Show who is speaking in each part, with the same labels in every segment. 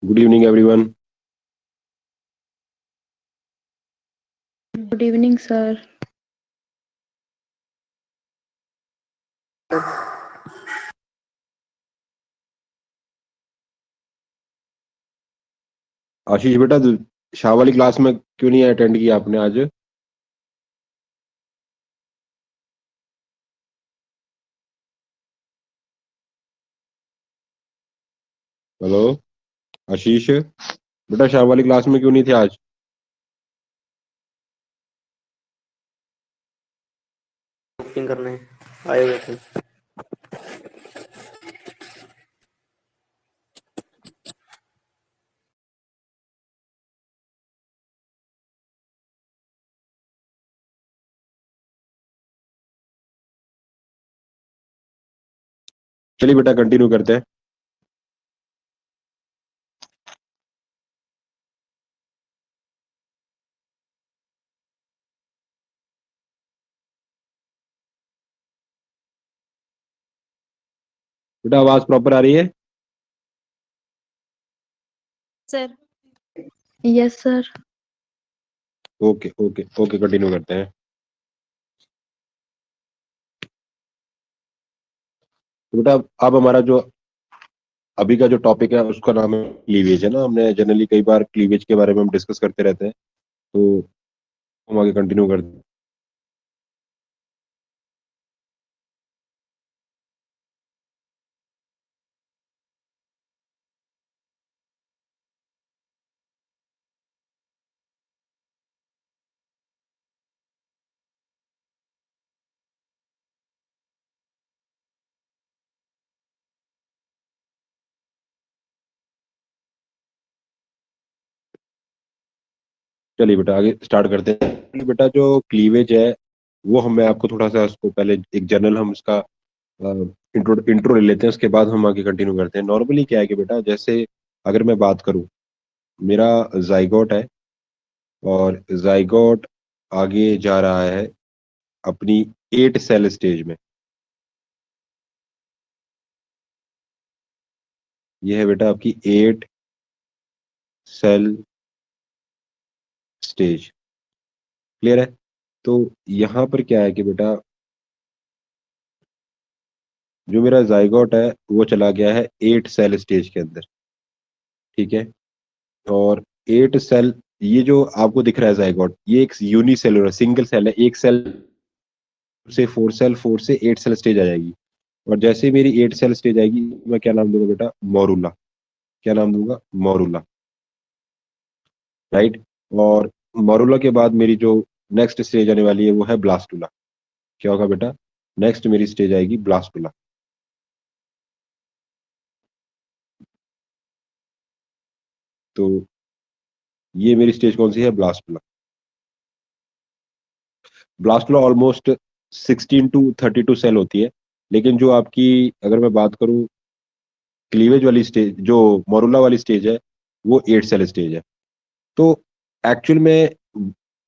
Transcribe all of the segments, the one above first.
Speaker 1: Good evening, everyone.
Speaker 2: Good evening, sir.
Speaker 1: आशीष बेटा, शाह वाली class में क्यों नहीं अटेंड किया आपने आज? हेलो आशीष बेटा, शाह वाली क्लास में क्यों नहीं थे आज?
Speaker 3: बुकिंग करने आए हुए थे।
Speaker 1: चलिए बेटा, कंटिन्यू करते हैं। बेटा, आवाज प्रॉपर आ रही है?
Speaker 4: Sir.
Speaker 2: Yes, sir.
Speaker 1: Okay okay okay, continue करते हैं। तो बेटा, अब हमारा जो अभी का जो टॉपिक है उसका नाम है क्लीवेज, है ना। हमने जनरली कई बार क्लीवेज के बारे में हम डिस्कस करते रहते हैं, तो हम आगे कंटिन्यू करते हैं। चलिए बेटा, आगे स्टार्ट करते हैं। बेटा, जो क्लीवेज है वो मैं आपको थोड़ा सा उसको पहले एक जनरल हम उसका इंट्रो इंट्रो ले लेते हैं, उसके बाद हम आगे कंटिन्यू करते हैं। नॉर्मली क्या है कि बेटा, जैसे अगर मैं बात करूं, मेरा जाइगोट है और जाइगोट आगे जा रहा है अपनी 8 सेल स्टेज में। ये है बेटा आपकी 8 सेल स्टेज। क्लियर है? तो यहाँ पर क्या है कि बेटा, जो मेरा जाइगोट है वो चला गया है 8 सेल स्टेज के अंदर। ठीक है। और 8 सेल, ये जो आपको दिख रहा है जाइगोट, ये एक यूनिसेलुलर सिंगल सेल है। एक सेल से 4 सेल, 4 से 8 सेल स्टेज आ जाएगी। और जैसे ही मेरी 8 सेल स्टेज आएगी, मैं क्या नाम दूंगा बेटा? मोरूला। क्या नाम दूंगा? मोरूला। राइट। और मोरूला के बाद मेरी जो नेक्स्ट स्टेज आने वाली है वो है ब्लास्टुला। क्या होगा बेटा? नेक्स्ट मेरी स्टेज आएगी ब्लास्टुला। तो ये मेरी स्टेज कौन सी है? Blastula. Blastula almost 16 to 32 cell होती है। लेकिन जो आपकी, अगर मैं बात करूं, क्लीवेज वाली स्टेज, जो मोरूला वाली स्टेज है, वो 8 सेल स्टेज है। तो एक्चुअल में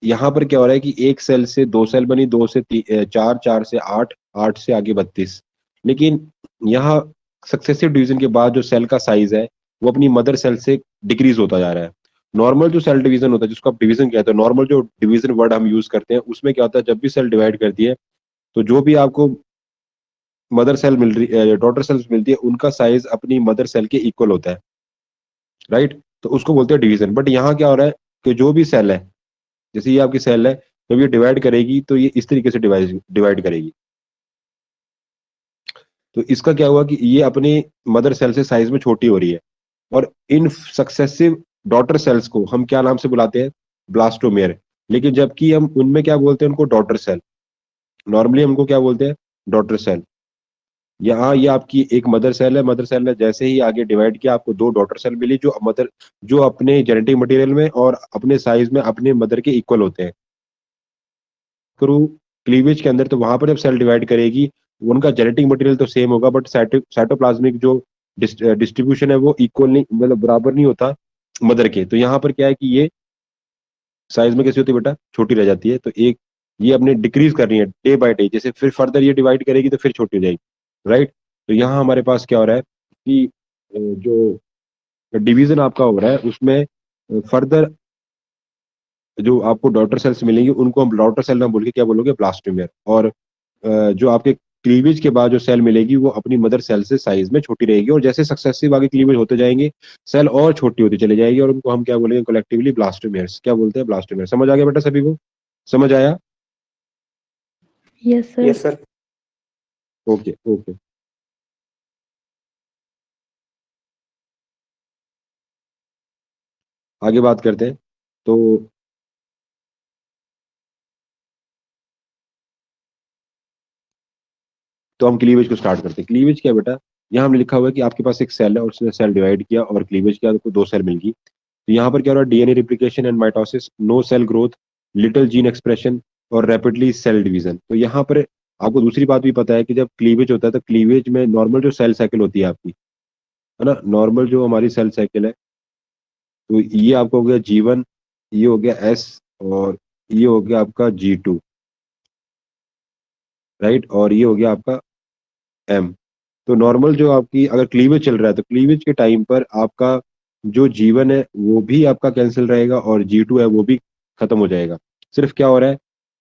Speaker 1: यहाँ पर क्या हो रहा है कि एक सेल से 2 सेल बनी, 2 से 4, 4 से 8, 8 से आगे 32। लेकिन यहाँ सक्सेसिव डिवीजन के बाद जो सेल का साइज है वो अपनी मदर सेल से डिक्रीज होता जा रहा है। नॉर्मल जो सेल डिवीजन होता है, जिसको आप डिवीजन कहते हैं, नॉर्मल जो डिवीजन वर्ड हम यूज करते हैं, उसमें क्या होता है, जब भी सेल डिवाइड करती है तो जो भी आपको मदर सेल मिल रही है, डॉटर सेल्स मिलती है, उनका साइज अपनी मदर सेल के इक्वल होता है। राइट। तो उसको बोलते हैं डिवीजन। बट यहाँ क्या हो रहा है कि जो भी सेल है, जैसे ये आपकी सेल है, जब ये डिवाइड करेगी तो ये इस तरीके से डिवाइड डिवाइड करेगी। तो इसका क्या हुआ कि ये अपनी मदर सेल से साइज में छोटी हो रही है। और इन सक्सेसिव डॉटर सेल्स को हम क्या नाम से बुलाते हैं? ब्लास्टोमेयर। लेकिन जबकि हम उनमें क्या बोलते हैं? उनको डॉटर सेल। नॉर्मली हमको क्या बोलते हैं? Daughter cell. यहाँ ये आपकी एक मदर सेल है। मदर सेल ने जैसे ही आगे डिवाइड किया, आपको 2 डॉटर सेल मिली, जो अपने जेनेटिक मटेरियल में और अपने साइज में अपने मदर के इक्वल होते हैं। करूँ क्लीवेज के अंदर, तो वहां पर जब सेल डिवाइड करेगी, उनका जेनेटिक मटेरियल तो सेम होगा, बट साइटोप्लाज्मिक जो डिस्ट्रीब्यूशन है वो इक्वल नहीं, मतलब बराबर नहीं होता मदर के। तो यहाँ पर क्या है कि ये साइज में कैसी होती है बेटा? छोटी रह जाती है। तो एक ये अपने डिक्रीज कर रही है डे बाय डे, जैसे फिर फर्दर ये डिवाइड करेगी तो फिर छोटी हो जाएगी। राइट। तो यहाँ हमारे पास क्या हो रहा है कि जो डिवीजन आपका हो रहा है उसमें फर्दर जो आपको डॉटर सेल्स मिलेंगी उनको हम डॉटर सेल ना बोल के क्या बोलोगे, ब्लास्टोमेर। और जो आपके क्लीवेज के बाद जो सेल मिलेगी वो अपनी मदर सेल से साइज में छोटी रहेगी, और जैसे सक्सेसिव आगे क्लीवेज होते जाएंगे सेल और छोटी होती चली जाएगी, और उनको हम क्या बोलेंगे कलेक्टिवली, ब्लास्टोमेर्स। क्या बोलते हैं, ब्लास्टोमेर। समझ आ गया बेटा सभी को? समझ आया?
Speaker 2: Yes, sir.
Speaker 3: Yes sir.
Speaker 1: Okay okay. आगे बात करते हैं। तो हम क्लीवेज को स्टार्ट करते हैं। क्लीवेज क्या है बेटा, यहाँ हमने लिखा हुआ है कि आपके पास एक सेल है और उसने सेल डिवाइड किया और क्लीवेज किया, तो दो सेल मिल गई। तो यहाँ पर क्या हो रहा है, DNA replication and mitosis, no cell growth, little gene expression और रैपिडली सेल डिवीजन। तो यहाँ पर आपको दूसरी बात भी पता है कि जब क्लीवेज होता है तो क्लीवेज में नॉर्मल जो सेल साइकिल होती है आपकी, है ना, नॉर्मल जो हमारी सेल साइकिल है, तो ये आपको हो गया G1, ये हो गया S, और ये हो गया आपका G2, राइट, और ये हो गया आपका M। तो नॉर्मल जो आपकी अगर क्लीवेज चल रहा है तो क्लीवेज के टाइम पर आपका जो जीवन है वो भी आपका कैंसिल रहेगा और G2 है वो भी खत्म हो जाएगा। सिर्फ क्या हो रहा है,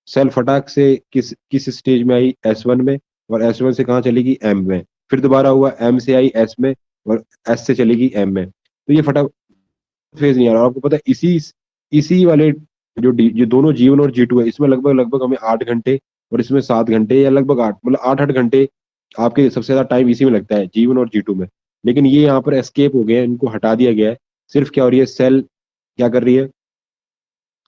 Speaker 1: सेल फटाक से किस किस स्टेज में आई, S1 में, और S1 से कहाँ चलेगी, M में। फिर दोबारा हुआ M से आई S में, और S से चलेगी M में। तो ये फटाक फेज नहीं आ रहा। और आपको पता है इसी इसी वाले जो दोनों G1 और G2 है, इसमें लगभग लगभग हमें 8 घंटे, और इसमें 7 घंटे, या लगभग 8, मतलब 8 8 घंटे आपके सबसे ज्यादा टाइम इसी में लगता है, G1 और G2 में। लेकिन ये यहाँ पर एस्केप हो गए हैं, इनको हटा दिया गया है। सिर्फ क्या हो रही है, सेल क्या कर रही है,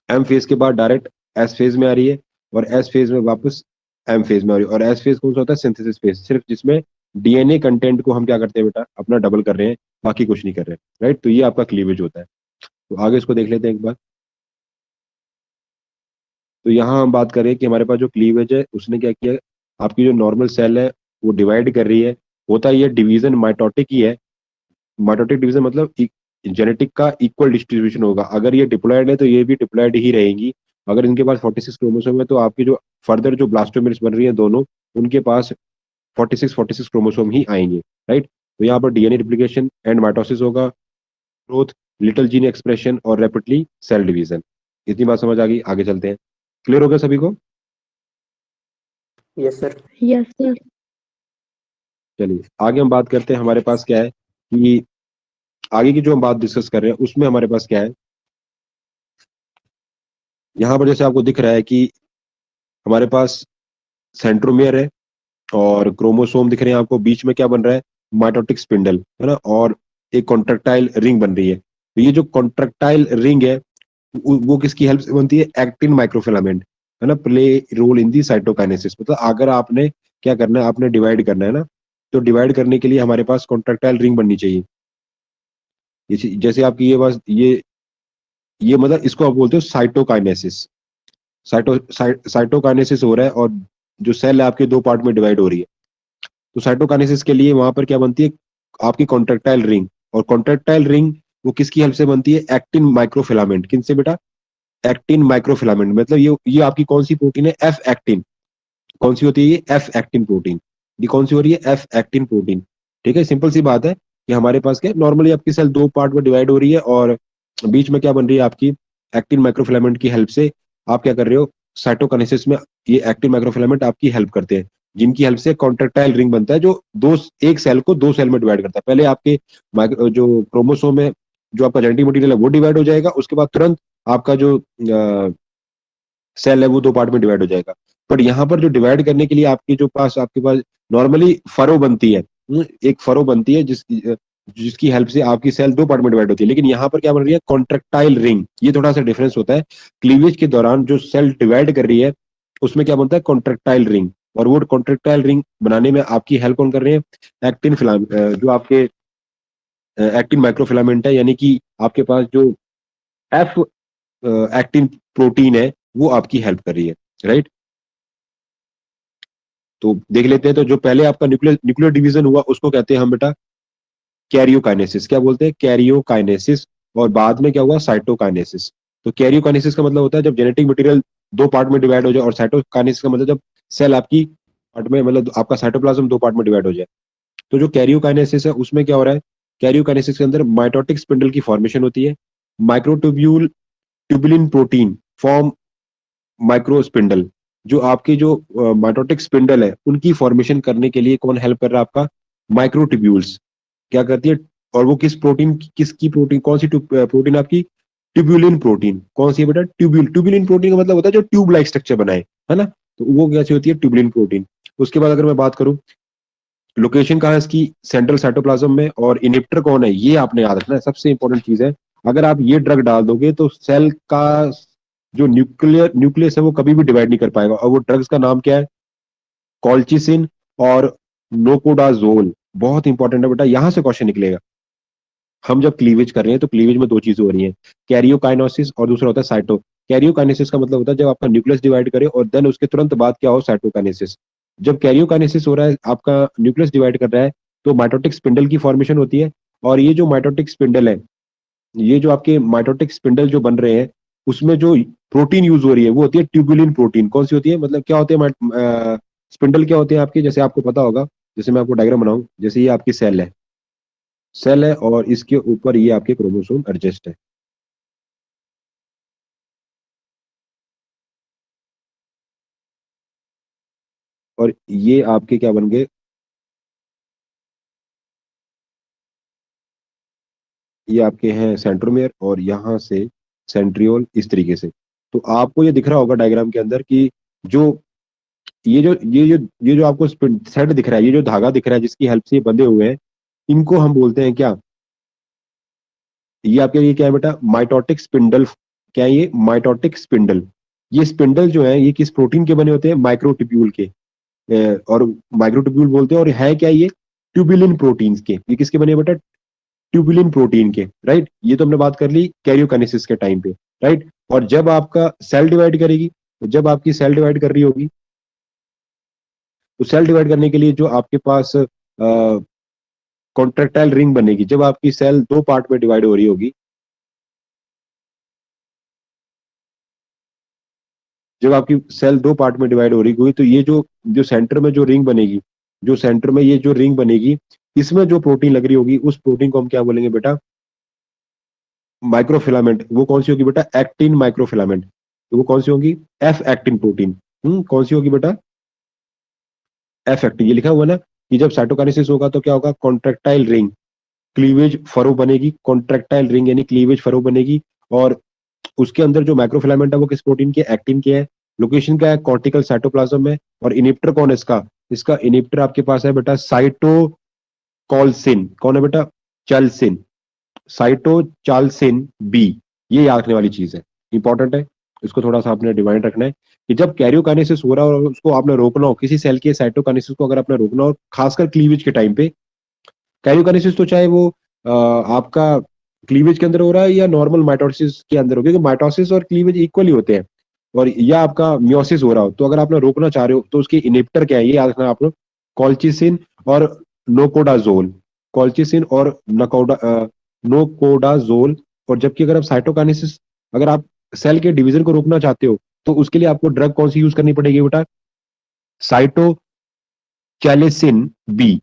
Speaker 1: एम फेज के बाद डायरेक्ट एस फेज में आ रही है, और एस फेज में वापस एम फेज में आ रही है। और एस फेज कौन सा होता है, सिंथेसिस फेज, सिर्फ जिसमें डीएनए कंटेंट को हम क्या करते हैं बेटा, अपना डबल कर रहे हैं, बाकी कुछ नहीं कर रहे हैं, राइट। तो ये आपका क्लीवेज होता है। तो आगे इसको देख लेते हैं एक बार। तो यहाँ हम बात करें कि हमारे पास जो क्लीवेज है उसने क्या किया, आपकी जो नॉर्मल सेल है वो डिवाइड कर रही है। होता ये डिवीजन माइटोटिक ही है। माइटोटिक डिवीजन मतलब जेनेटिक का इक्वल डिस्ट्रीब्यूशन होगा। अगर ये डिप्लॉयड है तो ये भी डिप्लॉयड ही रहेंगी। अगर इनके पास 46 क्रोमोसोम है तो आपकी जो फर्दर जो ब्लास्टोमेर्स बन रही है दोनों, उनके पास 46 क्रोमोसोम ही आएंगे, राइट। तो यहाँ पर डीएनए रिप्लिकेशन एंड माइटोसिस होगा, ग्रोथ, लिटिल जीन एक्सप्रेशन और रैपिडली सेल डिवीजन। इतनी बात समझ आ गई? आगे चलते हैं। क्लियर हो गया सभी को?
Speaker 3: Yes sir.
Speaker 2: Yes, sir.
Speaker 1: चलिए आगे हम बात करते हैं। हमारे पास क्या है कि आगे की जो हम बात डिस्कस कर रहे हैं उसमें हमारे पास क्या है, यहाँ पर जैसे आपको दिख रहा है कि हमारे पास सेंट्रोमियर है और क्रोमोसोम दिख रहे हैं आपको, बीच में क्या बन रहा है, माइटोटिक स्पिंडल, है ना, और एक कॉन्ट्रेक्टाइल रिंग बन रही है। तो ये जो कॉन्ट्रेक्टाइल रिंग है वो किसकी हेल्प से बनती है, एक्टिन माइक्रोफिलामेंट, है ना, play role in the cytokinesis. मतलब अगर आपने क्या करना है, आपने डिवाइड करना है ना, तो डिवाइड करने के लिए हमारे पास कॉन्ट्रेक्टाइल रिंग बननी चाहिए। जैसे आपकी ये बात, ये मतलब इसको आप बोलते हो साइटोकाइनेसिस। साइटोकाइनेसिस हो रहा है और जो सेल है आपके दो पार्ट में डिवाइड हो रही है। तो साइटोकाइनेसिस के लिए वहां पर क्या बनती है, आपकी कॉन्ट्रेक्टाइल रिंग। और कॉन्ट्रेक्टाइल रिंग वो किसकी हेल्प से बनती है, एक्टिन माइक्रोफिलामेंट। किन से बेटा, एक्टिन माइक्रोफिलामेंट। मतलब ये आपकी कौन सी प्रोटीन है, एफ एक्टिन। कौन सी होती है ये, एफ एक्टिन प्रोटीन। ये कौन सी हो रही है, एफ एक्टिन प्रोटीन। ठीक है, सिंपल सी बात है कि हमारे पास क्या, नॉर्मली आपकी सेल दो पार्ट में डिवाइड हो रही है और बीच में क्या बन रही है आपकी, एक्टिन माइक्रोफिलामेंट की हेल्प से आप क्या कर रहे हो, साइटोकाइनेसिस में ये एक्टिन माइक्रोफिलामेंट आपकी हेल्प करते हैं, जिनकी हेल्प से कॉन्ट्रेक्टाइल रिंग बनता है जो दो, एक सेल को दो सेल में डिवाइड करता है। पहले आपके जो क्रोमोसोम है, जो आपका जेनेटिक मटेरियल है वो डिवाइड हो जाएगा, उसके बाद तुरंत आपका जो सेल है वो दो पार्ट में डिवाइड हो जाएगा। बट यहाँ पर जो डिवाइड करने के लिए आपके पास नॉर्मली फरो बनती है, एक फरो बनती है जिसकी हेल्प से आपकी सेल दो पार्ट में डिवाइड होती है। लेकिन यहाँ पर क्या बन रही है, कॉन्ट्रेक्टाइल रिंग। ये थोड़ा सा डिफरेंस होता है। क्लीवेज के दौरान जो सेल डिवाइड कर रही है उसमें क्या बनता है, कॉन्ट्रेक्टाइल रिंग। और वो कॉन्ट्रेक्टाइल रिंग बनाने में आपकी हेल्प कौन कर रहे हैं, एक्टिन फिलाम जो आपके एक्टिन माइक्रोफिलामेंट है, यानी कि आपके पास जो एफ एक्टिन प्रोटीन है वो आपकी हेल्प कर रही है, राइट। तो देख लेते हैं। तो जो पहले आपका न्यूक्लियर न्यूक्लियर डिवीजन हुआ उसको कहते हैं हम बेटा कैरियोकाइनेसिस। क्या बोलते हैं, कैरियोकाइनेसिस। और बाद में क्या हुआ, साइटोकाइनेसिस। तो कैरियोकाइनेसिस का मतलब होता है जब जेनेटिक मटेरियल दो पार्ट में डिवाइड हो जाए, और साइटोकाइनेसिस का मतलब जब सेल आपकी पार्ट में, मतलब आपका साइटोप्लाज्म दो पार्ट में डिवाइड हो जाए। तो जो कैरियोकाइनेसिस है उसमें क्या हो रहा है, कैरियोकाइनेसिस के अंदर माइटोटिक स्पिंडल की फॉर्मेशन होती है, माइक्रोट्यूब्यूल ट्यूबुलिन प्रोटीन फॉर्म माइक्रोस्पिंडल। जो आपके जो माइटोटिक स्पिंडल है उनकी फॉर्मेशन करने के लिए कौन हेल्प कर रहा है आपका, माइक्रोट्यूब्यूल्स क्या करती है। और वो किस प्रोटीन, किसकी प्रोटीन, कौन सी प्रोटीन आपकी, ट्यूबुलिन प्रोटीन। कौन सी है बेटा, ट्यूबुलिन प्रोटीन का मतलब होता है जो ट्यूब लाइक स्ट्रक्चर बनाए, है ना। तो वो कैसी होती है, ट्यूबुलिन प्रोटीन। उसके बाद अगर मैं बात करूं लोकेशन कहाँ है इसकी, सेंट्रल साइटोप्लाज्म में। और इनिप्टर कौन है ये आपने याद रखना है, सबसे इंपॉर्टेंट चीज है। अगर आप ये ड्रग डाल दोगे तो सेल का जो न्यूक्लियस है वो कभी भी डिवाइड नहीं कर पाएगा। और वो ड्रग्स का नाम क्या है, कॉल्चिसिन और नोकोडाजोल। बहुत इंपॉर्टेंट है बेटा, यहां से क्वेश्चन निकलेगा। हम जब क्लीवेज कर रहे हैं तो क्लीवेज में दो चीजें हो रही हैं, कैरियोकाइनोसिस और दूसरा होता है साइटो। कैरियोकाइनेसिस का मतलब होता है जब आपका न्यूक्लियस डिवाइड करे और देन उसके तुरंत बाद क्या हो, साइटोकाइनेसिस। जब कैरियोकाइनेसिस हो रहा है, आपका न्यूक्लियस डिवाइड कर रहा है, तो माइटोटिक स्पिंडल की फॉर्मेशन होती है। और ये जो माइटोटिक स्पिंडल है, ये जो आपके माइटोटिक स्पिंडल जो बन रहे हैं, उसमें जो प्रोटीन यूज हो रही है वो होती है ट्यूबुलिन प्रोटीन। कौन सी होती है, मतलब क्या होते हैं स्पिंडल, क्या होते हैं आपके, जैसे आपको पता होगा, जैसे मैं आपको डायग्राम बनाऊं, जैसे ये आपकी सेल है और इसके ऊपर ये आपके क्रोमोसोम एडजस्ट है। और ये आपके क्या बन गए, ये आपके हैं सेंट्रोमियर और यहाँ से सेंट्रियोल, इस तरीके से। तो आपको ये दिख रहा होगा डायग्राम के अंदर कि जो ये जो आपको थ्रेड दिख रहा है, ये जो धागा दिख रहा है जिसकी हेल्प से ये बंधे हुए हैं, इनको हम बोलते हैं क्या, ये आपके ये क्या है बेटा, माइटोटिक स्पिंडल। क्या है ये, माइटोटिक स्पिंडल। ये स्पिंडल जो है ये किस प्रोटीन के बने होते हैं, माइक्रोट्यूब्यूल के। और माइक्रोट्यूब्यूल बोलते हैं, और है क्या ये, ट्यूबुलिन प्रोटीन्स के। ये किसके बने हैं बेटा, ट्यूबुलिन प्रोटीन के, राइट। ये तो हमने बात कर ली कैरियोकाइनेसिस के टाइम पे, राइट। और जब आपका सेल डिवाइड करेगी, तो जब आपकी सेल डिवाइड कर रही होगी, तो सेल डिवाइड करने के लिए जो आपके पास कॉन्ट्रेक्टाइल रिंग बनेगी, जब आपकी सेल दो पार्ट में डिवाइड हो रही होगी, जब आपकी सेल दो पार्ट में डिवाइड हो रही होगी, तो ये जो जो सेंटर में जो रिंग बनेगी, जो सेंटर में ये जो रिंग बनेगी, इसमें जो प्रोटीन लग रही होगी, उस प्रोटीन को हम क्या बोलेंगे बेटा, माइक्रोफिलामेंट। वो कौन सी होगी बेटा, एक्टिन माइक्रोफिलामेंट। तो वो कौन सी होगी, एफ एक्टिन प्रोटीन। कौन सी होगी बेटा, एफ एक्टिन। ये लिखा हुआ है ना कि जब साइटोकाइनेसिस होगा तो क्या होगा, कॉन्ट्रेक्टाइल रिंग, क्लीवेज फरो बनेगी, कॉन्ट्रेक्टाइल रिंग यानी क्लीवेज फरो बनेगी। और उसके अंदर जो माइक्रोफिलामेंट है वो किस प्रोटीन के, एक्टिन के है। लोकेशन क्या है, कॉर्टिकल साइटोप्लाज्म में। और इनिप्टर कौन है इसका, इसका इनिप्टर आपके पास है बेटा साइटोकॉल्सिन। कौन है बेटा, चैल्सिन, साइटोचाल्सिन बी। ये याद रखने वाली चीज है, इंपॉर्टेंट है। इसको थोड़ा सा आपने डिवाइड रखना है कि जब कैरियोकाइनेसिस हो रहा हो और उसको आपने रोकना हो, किसी सेल के साइटोकाइनेसिस को अगर आपने रोकना हो, खासकर क्लीवेज के टाइम पे। कैरियोकाइनेसिस तो चाहे वो आपका क्लीवेज के अंदर हो रहा है या नॉर्मल माइटोसिस के अंदर हो, क्योंकि माइटोसिस और क्लीवेज इक्वली होते हैं। और या आपका मियोसिस हो रहा हो, तो अगर आपने रोकना चाह रहे हो तो उसके इनिप्टर क्या है ये याद रखना आपको, कॉल्चिसिन और नोकोडाजोल। कॉल्चिसिन और नोकोडाजोल। और जबकि अगर आप साइटोकाइनेसिस, अगर आप सेल के डिवीजन को रोकना चाहते हो, तो उसके लिए आपको ड्रग कौन सी यूज करनी पड़ेगी बेटा, साइटोचैलेसिन बी।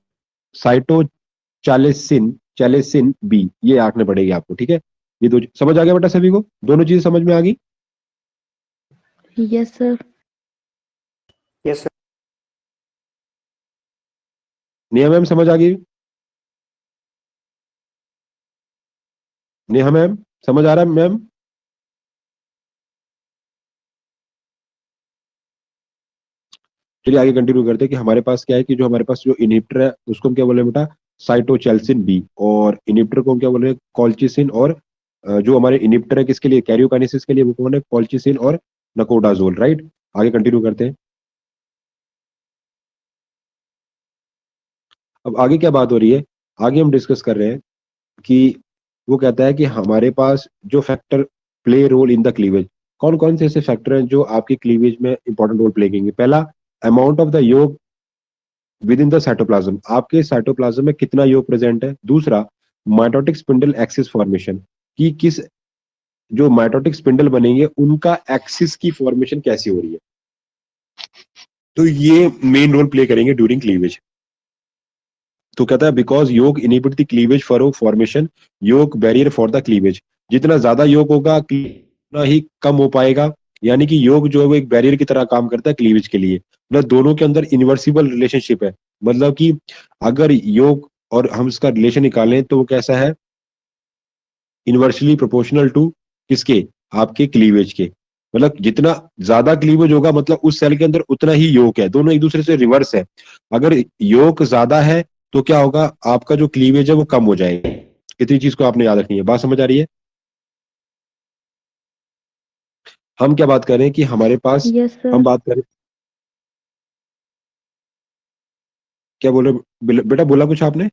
Speaker 1: साइटोचैलेसिन, चैलेसिन बी, ये आंकने पड़ेगी आपको, ठीक है। ये दो समझ आ गया बेटा सभी को, दोनों चीजें समझ में आ गई।
Speaker 2: Yes, sir.
Speaker 3: Yes sir.
Speaker 1: Neha ma'am समझ आ गई, नेहा मैम समझ आ रहा है मैम। चलिए आगे कंटिन्यू करते हैं कि हमारे पास क्या है, कि जो हमारे पास जो इनिप्टर है उसको हम क्या बोले बेटा, साइटोचैल्सिन बी। और इनिप्टर को हम क्या बोले, कॉल्चिसिन। और जो हमारे इनिप्टर है किसके लिए, कैरियोकाइनेसिस के लिए, वो कौन है, कॉल्चिसिन और नकोडाजोल, राइट। आगे कंटिन्यू करते हैं। अब आगे क्या बात हो रही है, आगे हम डिस्कस कर रहे हैं कि वो कहता है कि हमारे पास जो factor play role in the cleavage, कौन कौन से ऐसे फैक्टर हैं जो आपके क्लीवेज में इंपॉर्टेंट रोल प्ले करेंगे। पहला, अमाउंट ऑफ द योग विद इन द साइटोप्लाज्म, आपके साइटोप्लाज्म में कितना योग प्रेजेंट है। दूसरा, माइटोटिक स्पिंडल एक्सिस फॉर्मेशन, कि किस जो माइटोटिक स्पिंडल बनेंगे उनका एक्सिस की फॉर्मेशन कैसी हो रही है। तो ये मेन रोल प्ले करेंगे ड्यूरिंग क्लीवेज। तो कहता है बिकॉज योग inhibit the cleavage for formation, योग बैरियर फॉर द क्लीवेज। जितना ज्यादा योग होगा उतना ही कम हो पाएगा, यानी कि योग जो है वो एक बैरियर की तरह काम करता है क्लीवेज के लिए। मतलब दोनों के अंदर इनवर्सिबल रिलेशनशिप है, मतलब कि अगर योग और हम इसका रिलेशन निकालें तो वो कैसा है, इनवर्सली प्रोपोर्शनल टू किसके, आपके क्लीवेज के। मतलब जितना ज्यादा क्लीवेज होगा मतलब उस सेल के अंदर उतना ही योग है, दोनों एक दूसरे से रिवर्स है। अगर योग ज्यादा है तो क्या होगा, आपका जो क्लीवेज है वो कम हो जाएगा। इतनी चीज को आपने याद रखनी है। बात समझ आ रही है? हम क्या बात कर रहे हैं कि हमारे पास,
Speaker 2: यस
Speaker 1: हम
Speaker 2: सर।
Speaker 1: बात करें, क्या बोल रहे बेटा, बोला कुछ आपने?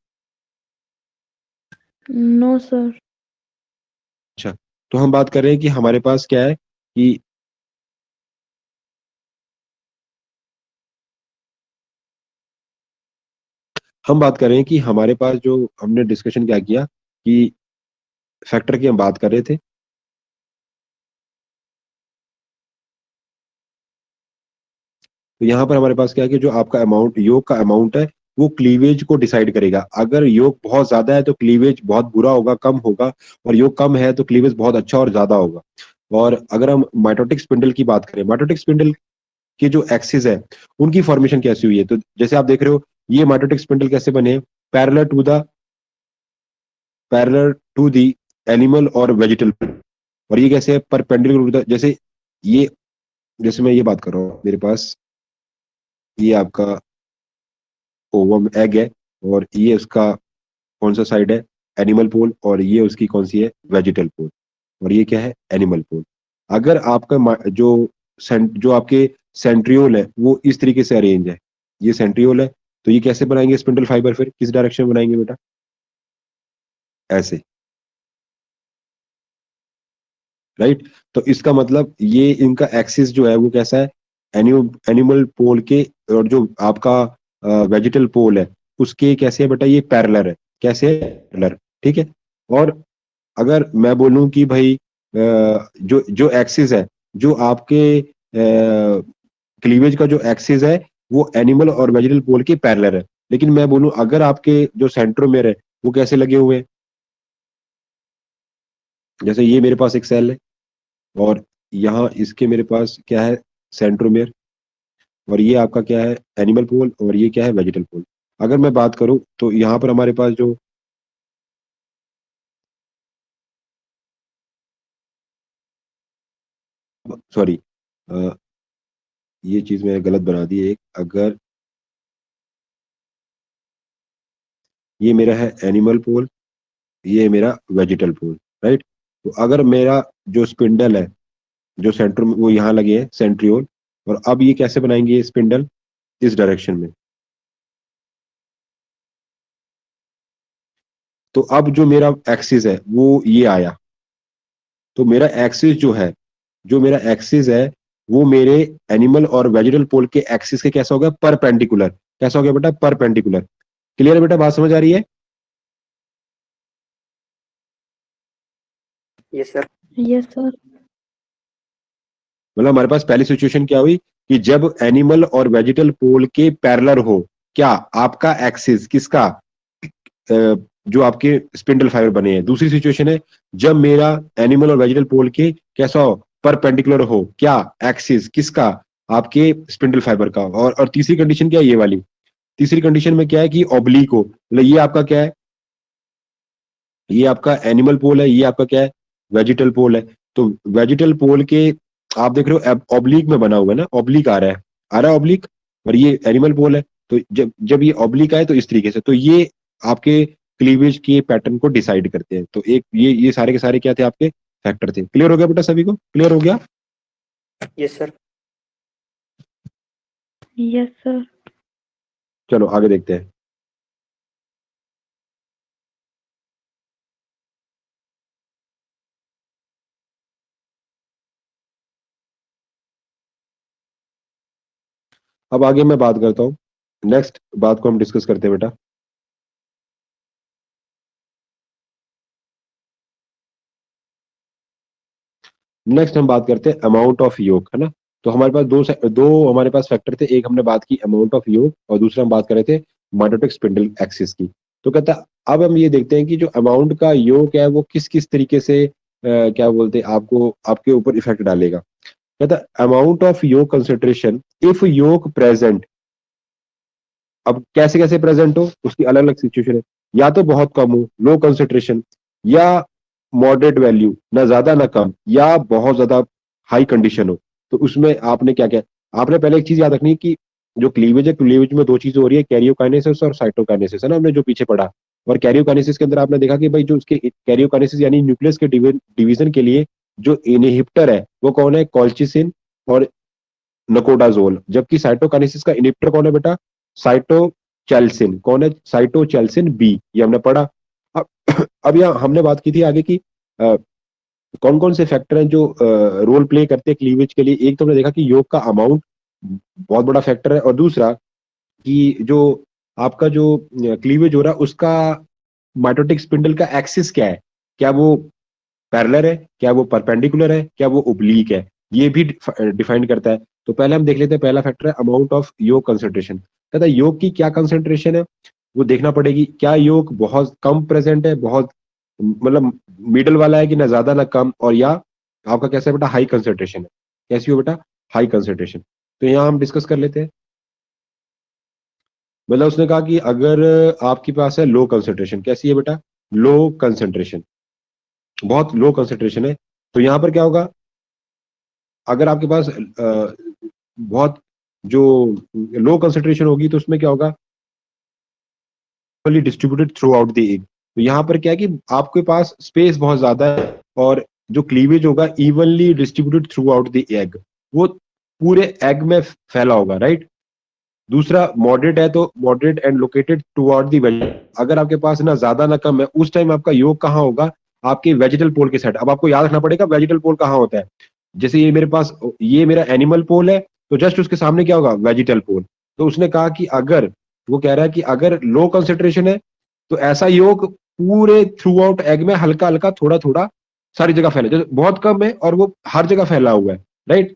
Speaker 2: No sir.
Speaker 1: अच्छा, तो हम बात कर रहे हैं कि हमारे पास क्या है कि हम बात कर रहे हैं कि हमारे पास जो हमने डिस्कशन क्या किया कि फैक्टर की हम बात कर रहे थे। तो यहाँ पर हमारे पास क्या है कि जो आपका अमाउंट, योग का अमाउंट है, वो क्लीवेज को डिसाइड करेगा। अगर योग बहुत ज्यादा है तो क्लीवेज बहुत बुरा होगा, कम होगा, और योग कम है तो क्लीवेज बहुत अच्छा और ज्यादा होगा। और अगर हम माइटोटिक स्पिंडल की बात करें, माइटोटिक स्पिंडल के जो एक्सिस है उनकी फॉर्मेशन कैसी हुई है, तो जैसे आप देख रहे हो ये माइटोटिक स्पिंडल कैसे बने, parallel to the parallel to the animal और वेजिटल। और ये कैसे है, परपेंडिकुलर टू द, जैसे ये, जैसे मैं ये बात कर रहा हूँ, मेरे पास ये आपका ओवम एग है, और ये उसका कौन सा साइड है, एनिमल पोल, और ये उसकी कौन सी है, वेजिटल पोल, और ये क्या है, एनिमल पोल। अगर आपका जो आपके सेंट्रियोल है वो इस तरीके से अरेंज है, ये सेंट्रियोल है, तो ये कैसे बनाएंगे स्पिंडल फाइबर, फिर किस डायरेक्शन में बनाएंगे बेटा, ऐसे, राइट। तो इसका मतलब ये इनका एक्सिस जो है वो कैसा है, एनिमल पोल के, और जो आपका वेजिटल पोल है उसके कैसे है बेटा, ये पैरेलल है, कैसे है, पैरेलल, ठीक है। और अगर मैं बोलूं कि भाई जो जो एक्सिस है, जो आपके क्लीवेज का जो एक्सिस है वो एनिमल और वेजिटल पोल के पैरेलल है, लेकिन मैं बोलूं अगर आपके जो सेंट्रोमेयर है वो कैसे लगे हुए हैं, जैसे ये मेरे पास एक सेल है, और यहाँ इसके मेरे पास क्या है, सेंट्रोमेयर, और ये आपका क्या है, एनिमल पोल, और ये क्या है, वेजिटल पोल। अगर मैं बात करूं तो यहाँ पर हमारे पास जो, सॉरी, ये चीज मैंने गलत बना दी एक, अगर ये मेरा है एनिमल पोल, ये मेरा वेजिटल पोल, राइट। तो अगर मेरा जो स्पिंडल है, जो सेंटर में वो यहाँ लगे हैं सेंट्रियोल, और अब ये कैसे बनाएंगे ये स्पिंडल, इस डायरेक्शन में। तो अब जो मेरा एक्सिस है वो ये आया, तो मेरा एक्सिस जो है, जो मेरा एक्सिस है वो मेरे एनिमल और वेजिटल पोल के एक्सिस के कैसा होगा, परपेंडिकुलर। कैसा हो गया बेटा, परपेंडिकुलर। क्लियर है बेटा, बात समझ आ रही है?
Speaker 3: Yes, sir.
Speaker 2: Yes sir.
Speaker 1: मतलब हमारे पास पहली सिचुएशन क्या हुई कि जब एनिमल और वेजिटल पोल के पैरेलल हो, क्या, आपका एक्सिस किसका, जो आपके स्पिंडल फाइबर बने हैं। दूसरी सिचुएशन है जब मेरा एनिमल और वेजिटल पोल के कैसा हो, परपेंडिकुलर हो, क्या, एक्सिस किसका, आपके स्पिंडल फाइबर का। और तीसरी कंडीशन क्या है, ये वाली। तीसरी कंडीशन में क्या है कि ऑब्लिक हो, मतलब ये आपका क्या है, ये आपका एनिमल पोल है, ये आपका क्या है, वेजिटल पोल है। तो वेजिटल पोल के, आप देख रहे हो ऑब्लिक में बना हुआ है ना, ऑब्लिक आ रहा है, आ रहा है ऑब्लिक, और ये एनिमल पोल है। तो जब जब ये ऑब्लिक आए तो इस तरीके से, तो ये आपके क्लीवेज के पैटर्न को डिसाइड करते हैं। तो एक ये सारे के सारे क्या थे, आपके फैक्टर थे। क्लियर हो गया बेटा, सभी को क्लियर हो गया?
Speaker 3: Yes, sir.
Speaker 2: Yes sir.
Speaker 1: चलो आगे देखते हैं। अब आगे मैं बात करता हूँ, नेक्स्ट बात को हम डिस्कस करते हैं बेटा। नेक्स्ट हम बात करते हैं अमाउंट ऑफ योग, है ना। तो हमारे पास दो हमारे पास फैक्टर थे, एक हमने बात की अमाउंट ऑफ योग, और दूसरा हम बात कर रहे थे माइटोटिक स्पिंडल एक्सिस की। तो कहता है अब हम ये देखते हैं कि जो अमाउंट का योग है वो किस किस तरीके से क्या बोलते हैं आपको आपके ऊपर इफेक्ट डालेगा। कहता है अमाउंट ऑफ योग कंसेंट्रेशन इफ योग प्रेजेंट, अब कैसे कैसे प्रेजेंट हो उसकी अलग अलग सिचुएशन है, या तो बहुत कम हो लो कंसेंट्रेशन, या मॉडरेट वैल्यू ना ज्यादा ना कम, या बहुत ज्यादा हाई कंडीशन हो। तो उसमें आपने क्या क्या, आपने पहले एक चीज याद रखनी है कि जो क्लीवेज है, क्लीवेज में दो चीजें हो रही है, कैरियोकाइनेसिस और साइटोकाइनेसिस, है ना, हमने जो पीछे पढ़ा। और कैरियोकाइनेसिस के अंदर आपने देखा कि भाई जो उसके कैरियोकाइनेसिस यानी न्यूक्लियस के डिवीजन के लिए जो इनहिबिटर है वो कौन है, कॉल्चिसिन और नकोडाजोल। जबकि साइटोकाइनेसिस का इनहिबिटर कौन है बेटा, साइटोचैल्सिन। कौन है, साइटोचैल्सिन बी, ये हमने पढ़ा। अब अब यहाँ हमने बात की थी आगे की कौन कौन से फैक्टर हैं जो रोल प्ले करते हैं क्लीवेज के लिए। एक तो हमने देखा कि योग का अमाउंट बहुत बड़ा फैक्टर है, और दूसरा कि जो आपका जो क्लीवेज हो रहा है उसका माइटोटिक स्पिंडल का एक्सिस क्या है, क्या वो पैरेलल है, क्या वो परपेंडिकुलर है, क्या वो ओब्लीक है, ये भी डिफाइन करता है। तो पहले हम देख लेते हैं, पहला फैक्टर है अमाउंट ऑफ योग कंसेंट्रेशन। कहता है योग की क्या कंसेंट्रेशन है वो देखना पड़ेगी। क्या योग बहुत कम प्रेजेंट है, बहुत मतलब मिडल वाला है कि ना ज्यादा ना कम, और या आपका कैसा है बेटा हाई कंसेंट्रेशन है, कैसी हो बेटा हाई कंसेंट्रेशन। तो यहाँ हम डिस्कस कर लेते हैं। मतलब उसने कहा कि अगर आपके पास है लो कंसेंट्रेशन, कैसी है बेटा लो कंसेंट्रेशन, बहुत लो कंसेंट्रेशन है, तो यहाँ पर क्या होगा, अगर आपके पास बहुत जो लो कंसेंट्रेशन होगी तो उसमें क्या होगा, distributed through out the egg. तो यहाँ पर क्या है कि आपके पास स्पेस बहुत ज्यादा है, और जो क्लीवेज होगा evenly distributed through out the egg, वो पूरे एग में फैला होगा, राइट। दूसरा मॉडरेट है तो moderate and located toward the vegetal. अगर आपके पास ना ज्यादा ना कम है उस टाइम आपका योग कहाँ होगा, आपके वेजिटल पोल के साइड। अब आपको याद रखना पड़ेगा वेजिटल पोल कहाँ होता है। जैसे ये मेरे पास ये मेरा एनिमल पोल है, तो जस्ट उसके सामने क्या होगा वेजिटल पोल। तो उसने कहा कि अगर वो कह रहा है कि अगर लो कंसेंट्रेशन है तो ऐसा योग पूरे थ्रू आउट एग में हल्का हल्का थोड़ा थोड़ा सारी जगह फैला, जैसे बहुत कम है और वो हर जगह फैला हुआ है, राइट।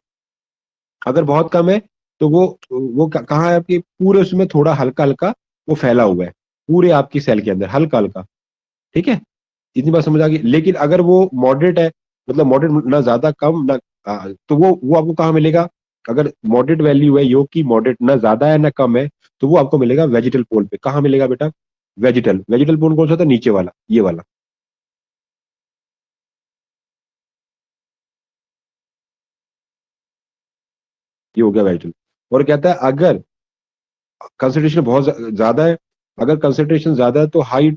Speaker 1: अगर बहुत कम है तो वो कहाँ है आपकी पूरे उसमें थोड़ा हल्का हल्का वो फैला हुआ है पूरे आपकी सेल के अंदर हल्का हल्का, ठीक है। इतनी बात समझ आ गई। लेकिन अगर वो मॉडरेट है, मतलब मॉडरेट ना ज्यादा कम ना तो वो आपको कहाँ मिलेगा, अगर मॉडरेट वैल्यू है योग की, मॉडरेट ना ज्यादा है ना कम है, तो वो आपको मिलेगा वेजिटल पोल पे। कहाँ मिलेगा बेटा वेजिटल, वेजिटल पोल कौन सा था, नीचे वाला ये वाला, ये हो गया वेजिटल। और कहता है अगर कंसंट्रेशन बहुत ज्यादा है, अगर कंसंट्रेशन ज्यादा है तो high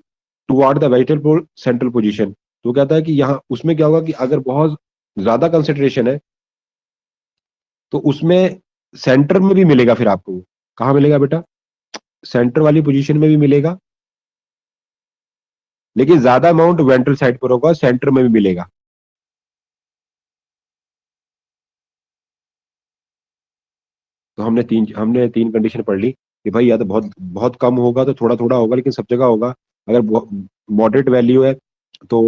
Speaker 1: toward the vegetal pole central position. तो कहता है कि यहाँ उसमें क्या होगा कि अगर बहुत ज्यादा कंसंट्रेशन है तो उसमें सेंटर में भी मिलेगा, फिर आपको वो कहाँ मिलेगा बेटा सेंटर वाली पोजीशन में भी मिलेगा, लेकिन ज्यादा अमाउंट वेंट्रल साइड पर होगा, सेंटर में भी मिलेगा। तो हमने तीन कंडीशन पढ़ ली कि भाई या तो बहुत बहुत कम होगा तो थोड़ा थोड़ा होगा लेकिन सब जगह होगा, अगर मॉडरेट वैल्यू है तो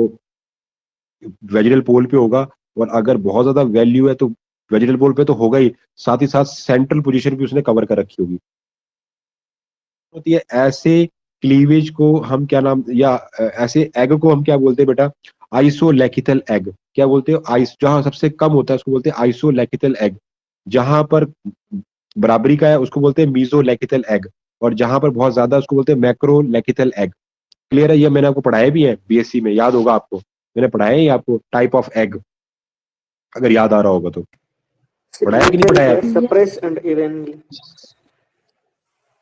Speaker 1: वेजिटल पोल पे होगा, और अगर बहुत ज्यादा वैल्यू है तो वेजिटल पोल पे तो होगा ही, साथ ही साथ सेंट्रल पोजीशन भी उसने कवर कर रखी होगी। होती है ऐसे क्लीवेज को हम क्या नाम, या ऐसे एग को हम क्या बोलते हैं बेटा आइसोलेकिथल एग। क्या बोलते हो, आइस जहां सबसे कम होता है उसको बोलते हैं आइसोलेकिथल एग, जहां पर बराबरी का है उसको बोलते हैं मीजोलेकिथल एग, और जहां पर बहुत ज्यादा उसको बोलते हैं मैक्रोलेकिथल एग। क्लियर है, ये मैंने आपको पढ़ाया भी है बीएससी में, याद होगा आपको, मैंने पढ़ाया है आपको टाइप ऑफ एग, अगर याद आ रहा होगा तो। पढ़ाया कि नहीं पढ़ाया।
Speaker 3: Suppress and evenly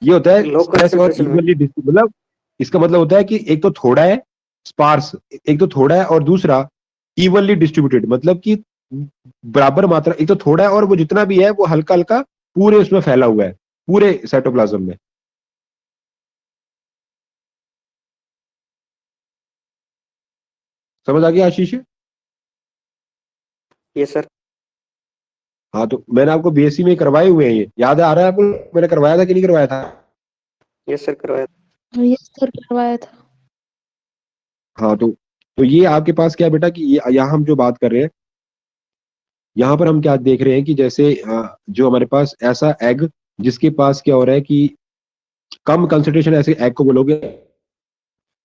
Speaker 1: ये होता है
Speaker 3: low
Speaker 1: स्ट्रेस और
Speaker 3: concentration में।
Speaker 1: इक्वली, मतलब इसका मतलब होता है कि एक तो थोड़ा है स्पार्स, एक तो थोड़ा है, और दूसरा इवनली डिस्ट्रीब्यूटेड, मतलब कि बराबर मात्रा, एक तो थोड़ा है और वो जितना भी है वो हल्का हल्का पूरे उसमें फैला हुआ है पूरे साइटोप्लाज्म में। समझ आ गया आशीष।
Speaker 3: Yes sir.
Speaker 1: हाँ तो मैंने आपको बीएससी में करवाए हुए हैं, ये याद आ रहा है आपको, मैंने करवाया था कि नहीं करवाया था।
Speaker 3: Yes sir करवाया।
Speaker 2: यस सर करवाया था।
Speaker 1: हाँ तो ये आपके पास क्या है बेटा कि ये यहाँ हम जो बात कर रहे हैं, यहाँ पर हम क्या देख रहे हैं कि जैसे जो हमारे पास ऐसा एग जिसके पास क्या हो रहा है कि कम कंसंट्रेशन ऐसे एग को बोलोगे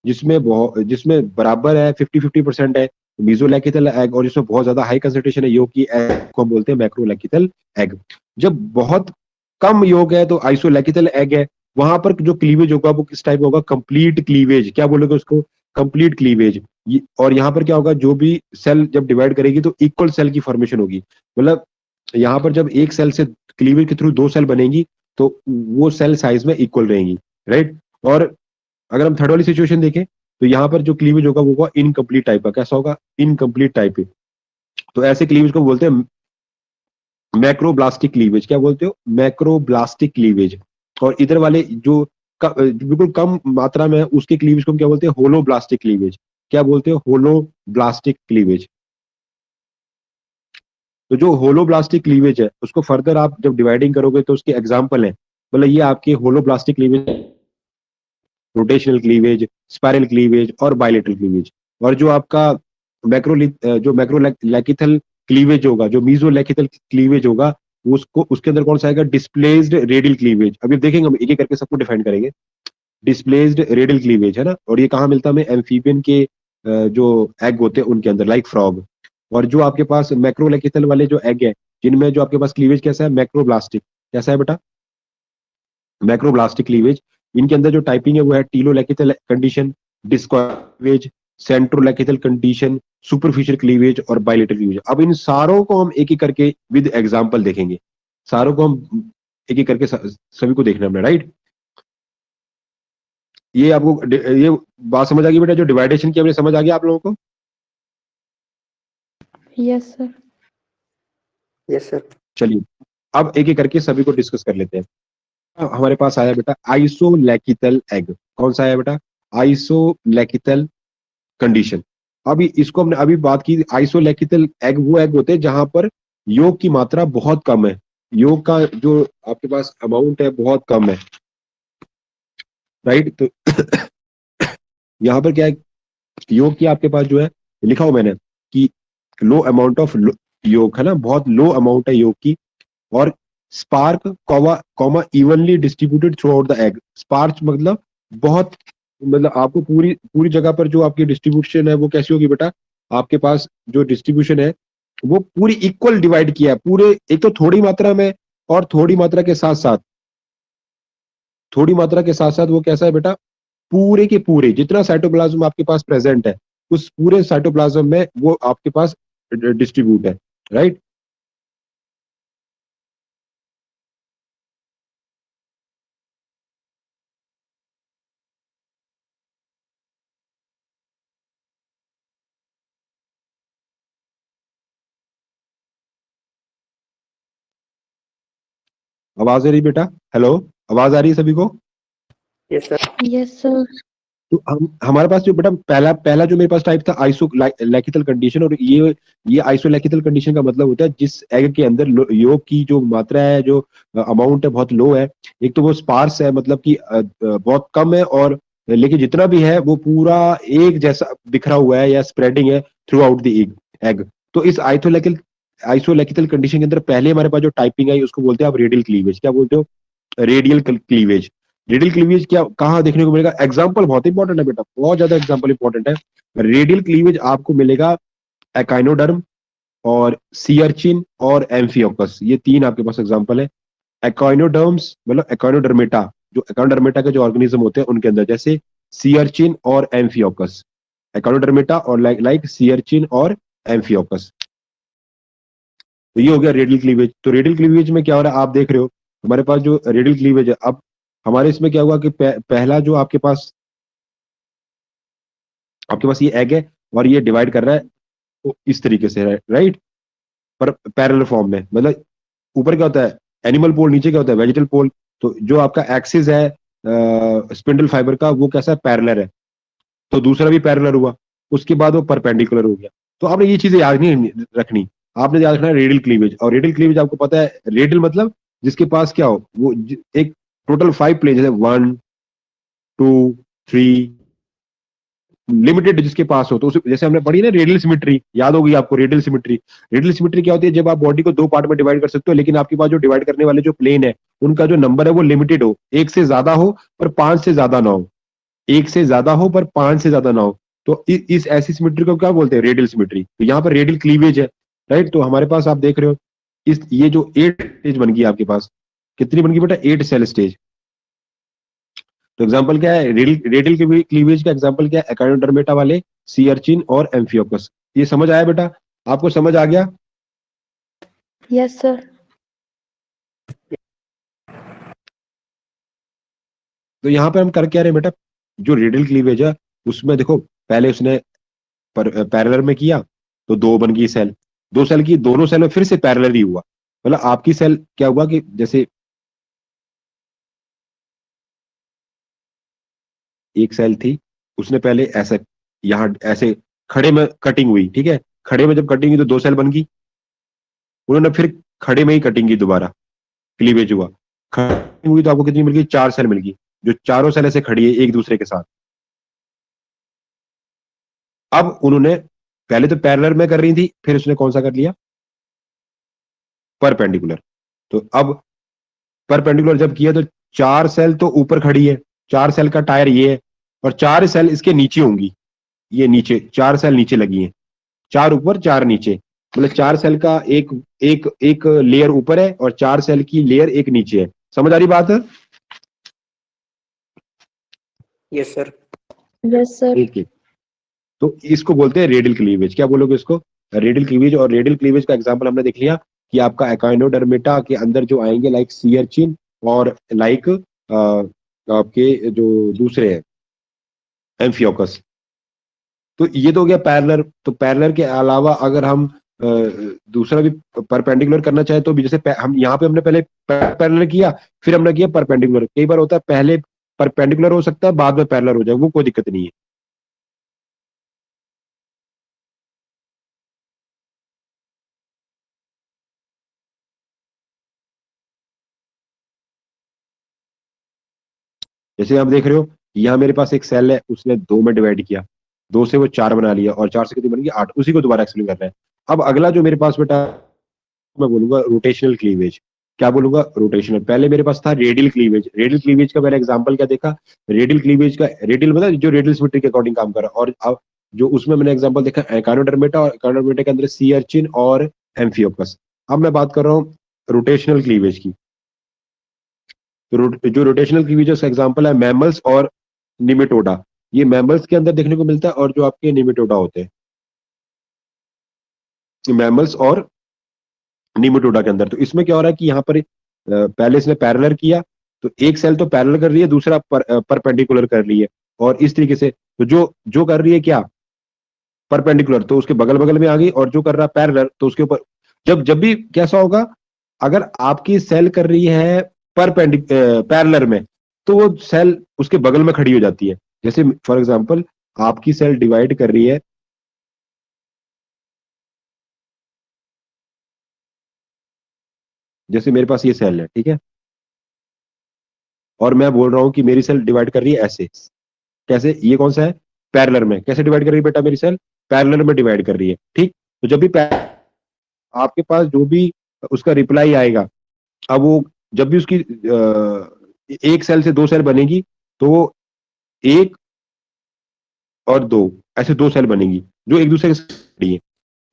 Speaker 1: जिसमें बराबर है 50-50% है मीजोलैकिथल एग, और जिसमें बहुत ज्यादा हाई कंसंट्रेशन है योग की एग को हम बोलते हैं मैक्रोलैकिथल एग। जब बहुत कम योग है तो आइसोलैकिथल एग है, वहां पर जो क्लीवेज होगा वो किस टाइप होगा, कंप्लीट क्लीवेज, क्या बोलोगे उसको, कंप्लीट क्लीवेज। और यहाँ पर क्या होगा, जो भी सेल जब डिवाइड करेगी तो इक्वल सेल की फॉर्मेशन होगी, मतलब यहाँ पर जब एक सेल से क्लीवेज के थ्रू दो सेल बनेगी तो वो सेल साइज में इक्वल रहेंगी, राइट। और अगर हम थर्ड वाली सिचुएशन देखें तो यहाँ पर जो क्लीवेज होगा वो होगा इनकम्प्लीट टाइप का, कैसा होगा, इनकम्प्लीट टाइप। तो ऐसे क्लीवेज को बोलते हैं मैक्रोब्लास्टिक क्लीवेज, क्या बोलते हो, मैक्रोब्लास्टिक क्लीवेज। और इधर वाले जो बिल्कुल कम मात्रा में है उसके क्लीवेज को हम क्या बोलते हैं, होलोब्लास्टिक क्लीवेज, क्या बोलते हो, होलोब्लास्टिक क्लीवेज। तो जो होलोब्लास्टिक क्लीवेज है उसको फर्दर आप जब डिवाइडिंग करोगे तो उसके एग्जाम्पल है, मतलब ये आपके holoblastic cleavage, rotational cleavage, spiral cleavage और बायलेटरल क्लीवेज। और जो आपका मैक्रोलैकिथल क्लीवेज होगा, जो मीजोलैकिथल क्लीवेज होगा, उसको उसके अंदर कौन सा आएगा, डिस्प्लेस्ड रेडियल क्लीवेज। अभी देखेंगे हम एक एक करके सबको डिफाइन करेंगे। डिस्प्लेस्ड रेडियल क्लीवेज है ना, और ये कहाँ मिलता है हमें, एम्फीबियन के जो एग होते हैं उनके अंदर, लाइक फ्रॉग। और जो आपके पास मैक्रोलैकिथल वाले जो एग है, जिनमें जो आपके पास क्लीवेज कैसा है, मैक्रोब्लास्टिक, कैसा है बेटा, मैक्रोब्लास्टिक क्लीवेज। इनके अंदर जो टाइपिंग है वो है टीलोलैकिथल कंडीशन, डिस्कॉवेज, सेंट्रोलैकिथल कंडीशन, सुपरफिशियल क्लीवेज और बायलेटरल क्लीवेज। अब इन सारों को हम एक एक करके विद एग्जांपल देखेंगे, सारों को हम एक एक करके सभी को देखना है, राइट। ये आपको ये बात समझ आ गई बेटा, जो डिवाइडेशन की हमने, समझ आ गया आप लोगों को।
Speaker 2: Yes sir.
Speaker 3: Yes sir.
Speaker 1: चलिए अब एक एक करके सभी को डिस्कस कर लेते हैं। हमारे पास आया बेटा आइसोलैकिथल एग, कौन सा आया बेटा, आइसोलैकिथल कंडीशन। अभी इसको हमने अभी बात की, आइसोलैकिथल एग वो एग होते हैं जहां पर योग की मात्रा बहुत कम है, योग का जो आपके पास अमाउंट है बहुत कम है, राइट। तो यहाँ पर क्या है, योग की आपके पास जो है, लिखा हुआ मैंने कि लो अमाउंट ऑफ योग है ना, बहुत लो अमाउंट है योग की। और spark comma evenly distributed through out the egg, spark मतलब बहुत, मतलब आपको पूरी पूरी जगह पर जो आपकी डिस्ट्रीब्यूशन है वो कैसी होगी बेटा, आपके पास जो डिस्ट्रीब्यूशन है वो पूरी इक्वल डिवाइड किया है पूरे, एक तो थोड़ी मात्रा में, और थोड़ी मात्रा के साथ साथ, थोड़ी मात्रा के साथ साथ वो कैसा है बेटा, पूरे के पूरे जितना साइटोप्लाज्म आपके पास प्रेजेंट है उस पूरे साइटोप्लाज्म में वो आपके पास डिस्ट्रीब्यूट है, राइट। आवाज आ रही बेटा, हेलो, आवाज आ रही है सभी को।
Speaker 3: Yes sir.
Speaker 2: Yes sir.
Speaker 1: तो हम हमारे पास जो बेटा पहला पहला जो मेरे पास टाइप था आइसोलैकिथल कंडीशन, और ये आइसोलैकिथल कंडीशन का मतलब होता है जिस एग के अंदर योग की जो मात्रा है, जो अमाउंट है बहुत लो है। एक तो वो स्पार्स है, मतलब कि बहुत कम है, और लेकिन जितना भी है वो पूरा एक जैसा बिखरा हुआ है या स्प्रेडिंग है थ्रू आउट द एग। तो इस आइसोलैकिथल कंडीशन के अंदर पहले हमारे पास जो टाइपिंग है उसको बोलते हैं आप रेडियल क्लीवेज, क्या बोलते हो, रेडियल क्लीवेज। रेडियल क्लीवेज क्या कहाँ देखने को मिलेगा, एग्जाम्पल बहुत इंपॉर्टेंट है बेटा, बहुत ज्यादा एग्जाम्पल इंपॉर्टेंट है। रेडियल क्लीवेज आपको मिलेगा एकाइनोडर्म और सीअर्चिन और एम्फियोकस, ये तीन आपके पास एग्जाम्पल है। एकाइनोडर्म्स मतलब एकाइनोडर्मेटा, जो एकाइनोडर्मेटा के जो ऑर्गेनिज्म होते हैं उनके अंदर, जैसे सीअर्चिन और एम्फियोकस, एकाइनोडर्मेटा और लाइक सीअर्चिन और एम्फियोकस। तो ये हो गया रेडियल क्लीवेज। तो रेडियल क्लीवेज में क्या हो रहा है, आप देख रहे हो हमारे पास जो रेडियल क्लीवेज है, अब हमारे इसमें क्या हुआ कि पहला जो आपके पास ये एग है और ये डिवाइड कर रहा है तो इस तरीके से, राइट, पर पैरेलल फॉर्म में, मतलब ऊपर क्या होता है एनिमल पोल, नीचे क्या होता है वेजिटल पोल। तो जो आपका एक्सिस है स्पिंडल फाइबर का वो कैसा है, पैरेलल है, तो दूसरा भी पैरेलल हुआ, उसके बाद वो परपेंडिकुलर हो गया। तो आपने ये चीजें याद नहीं रखनी, आपने याद रखना है रेडियल क्लीवेज। और रेडियल क्लीवेज आपको पता है, रेडियल मतलब जिसके पास क्या हो, वो एक टोटल 5 प्लेन, जैसे 1 2 3 लिमिटेड जिसके पास हो, तो जैसे हमने पढ़ी ना रेडियल सिमेट्री, याद होगी आपको रेडियल सिमेट्री। रेडियल सिमेट्री क्या होती है, जब आप बॉडी को दो पार्ट में डिवाइड कर सकते हो, लेकिन आपके पास जो डिवाइड करने वाले जो प्लेन है उनका जो नंबर है वो लिमिटेड हो, एक से ज्यादा हो पर पांच से ज्यादा ना हो, एक से ज्यादा हो पर पांच से ज्यादा ना हो। तो इस ऐसी सिमेट्री को क्या बोलते हैं, रेडियल सिमेट्री। तो यहाँ पर रेडियल क्लीवेज है, राइट। तो हमारे पास आप देख रहे हो इस ये जो 8 स्टेज बन गई आपके पास, कितनी बन गई बेटा, 8 सेल स्टेज। तो एग्जांपल क्या है, रेडियल क्लीवेज का एग्जांपल क्या है, एकाइनोडर्मेटा वाले, सी अर्चिन और एम्फियोकस। ये समझ आया बेटा, आपको समझ आ गया?
Speaker 2: Yes sir.
Speaker 1: तो यहाँ पे हम कर क्या रहे हैं बेटा, जो रेडियल क्लीवेज है उसमें देखो पहले उसने पैरेलल में किया तो दो बन गई सेल, दो सेल की, दोनों सेल में फिर से पैरेलल ही हुआ। मतलब आपकी सेल क्या हुआ कि जैसे एक सेल थी, उसने पहले ऐसा यहाँ ऐसे खड़े में कटिंग हुई, ठीक है, खड़े में जब कटिंग हुई तो दो सेल बन गई, उन्होंने फिर खड़े में ही कटिंग की, दोबारा क्लीवेज हुआ, खड़ी हुई तो आपको कितनी मिल गई, चार सेल मिल गई, जो चारों सेल ऐसे खड़ी है एक दूसरे के साथ। अब उन्होंने पहले तो पैरेलल में कर रही थी, फिर उसने कौन सा कर लिया, परपेंडिकुलर। तो अब परपेंडिकुलर जब किया तो चार सेल तो ऊपर खड़ी है, चार सेल का टायर ये है, और चार सेल इसके नीचे होंगी, ये नीचे चार सेल नीचे लगी हैं, चार ऊपर चार नीचे, मतलब चार सेल का एक एक एक लेयर ऊपर है और चार सेल की लेयर एक नीचे है। समझ आ रही बात?
Speaker 3: Yes sir.
Speaker 2: Yes sir.
Speaker 1: Okay. तो इसको बोलते हैं रेडियल क्लीवेज। क्या बोलोगे इसको, रेडियल क्लीवेज। और रेडियल क्लीवेज का एग्जांपल हमने देख लिया कि आपका एकाइनोडर्मेटा के अंदर जो आएंगे लाइक सी अर्चिन और लाइक आपके जो दूसरे हैं एम्फियोकस। तो ये तो हो गया पैरेलल। तो पैरेलल के अलावा अगर हम दूसरा भी परपेंडिकुलर करना चाहे तो भी, जैसे हम यहाँ पे हमने पहले पैरेलल किया फिर हमने किया परपेंडिकुलर। कई बार होता है पहले परपेंडिकुलर हो सकता है बाद में पैरेलल हो जाए, वो कोई दिक्कत नहीं है। जैसे आप देख रहे हो यहाँ मेरे पास एक सेल है, उसने दो में डिवाइड किया, दो से वो चार बना लिया और चार से कितनी बन गई, आठ। उसी को दोबारा एक्सप्लेन कर रहा है। अब अगला जो मेरे पास बेटा, मैं बोलूंगा रोटेशनल क्लीवेज। क्या बोलूंगा, रोटेशनल। पहले मेरे पास था रेडियल क्लीवेज। रेडियल क्लीवेज का पहले एग्जांपल क्या देखा, रेडियल क्लीवेज का, रेडियल मतलब जो रेडियल सिमेट्री के अकॉर्डिंग काम कर रहा है। और अब जो उसमें मैंने एग्जांपल देखा एकाइनोडर्मेटा, और एकाइनोडर्मेटा के अंदर सी अर्चिन और एम्फियोकस। अब मैं बात कर रहा हूँ रोटेशनल क्लीवेज की। जो रोटेशनल क्लीवेज का एग्जांपल है मैमल्स और निमेटोडा। ये मैमल्स के अंदर देखने को मिलता है और जो आपके निमेटोडा होते हैं, मैमल्स और निमेटोडा के अंदर। तो इसमें क्या हो रहा है कि यहाँ पर पहले इसने पैरेलल किया तो एक सेल तो पैरेलल कर रही है, दूसरा परपेंडिकुलर कर रही है। और इस तरीके से तो जो जो कर रही है क्या, परपेंडिकुलर, तो उसके बगल बगल में आ गई, और जो कर रहा है पैरेलल तो उसके ऊपर। जब जब भी कैसा होगा, अगर आपकी सेल कर रही है पैरेलल में, तो वो सेल उसके बगल में खड़ी हो जाती है। जैसे फॉर एग्जांपल आपकी सेल डिवाइड कर रही है, जैसे मेरे पास ये सेल है, ठीक है, और मैं बोल रहा हूं कि मेरी सेल डिवाइड कर रही है ऐसे। कैसे, ये कौन सा है, पैरेलल में। कैसे डिवाइड कर रही है बेटा मेरी सेल, पैरेलल में डिवाइड कर रही है, ठीक। तो जब भी आपके पास जो भी उसका रिप्लाई आएगा, अब वो जब भी उसकी एक सेल से दो सेल बनेगी तो वो एक और दो, ऐसे दो सेल बनेगी जो एक दूसरे के साथ खड़ी है,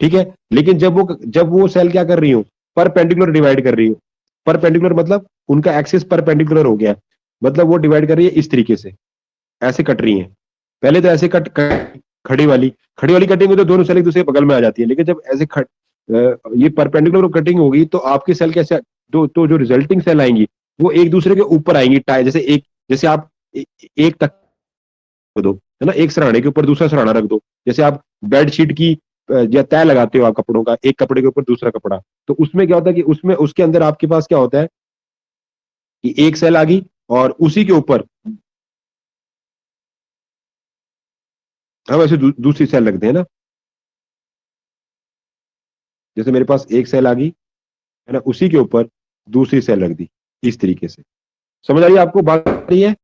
Speaker 1: ठीक है। लेकिन जब वो सेल क्या कर रही हो, परपेंडिकुलर डिवाइड कर रही हो। परपेंडिकुलर मतलब उनका एक्सिस परपेंडिकुलर हो गया, मतलब वो डिवाइड कर रही है इस तरीके से, ऐसे कट रही है। पहले तो ऐसे खड़ी वाली कटिंग में तो दोनों सेल एक दूसरे के बगल में आ जाती है, लेकिन जब ऐसे ये परपेंडिकुलर कटिंग होगी तो आपकी सेल कैसे, तो जो रिजल्टिंग सेल आएंगी वो एक दूसरे के ऊपर आएंगी, टाई जैसे एक, जैसे आप एक तक रख दो, है ना, एक सराहने के ऊपर दूसरा सराहना रख दो। जैसे आप बेडशीट की या तय लगाते हो आप कपड़ों का, एक कपड़े के ऊपर दूसरा कपड़ा, तो उसमें क्या होता है कि उसमें उसके अंदर आपके पास क्या होता है कि एक सेल आ गई और उसी के ऊपर हम ऐसे दूसरी सेल रखते हैं ना। जैसे मेरे पास एक सेल आ गई, है ना, उसी के ऊपर दूसरी सेल रख दी, इस तरीके से। समझ आ रही है आपको, बात आ रही है?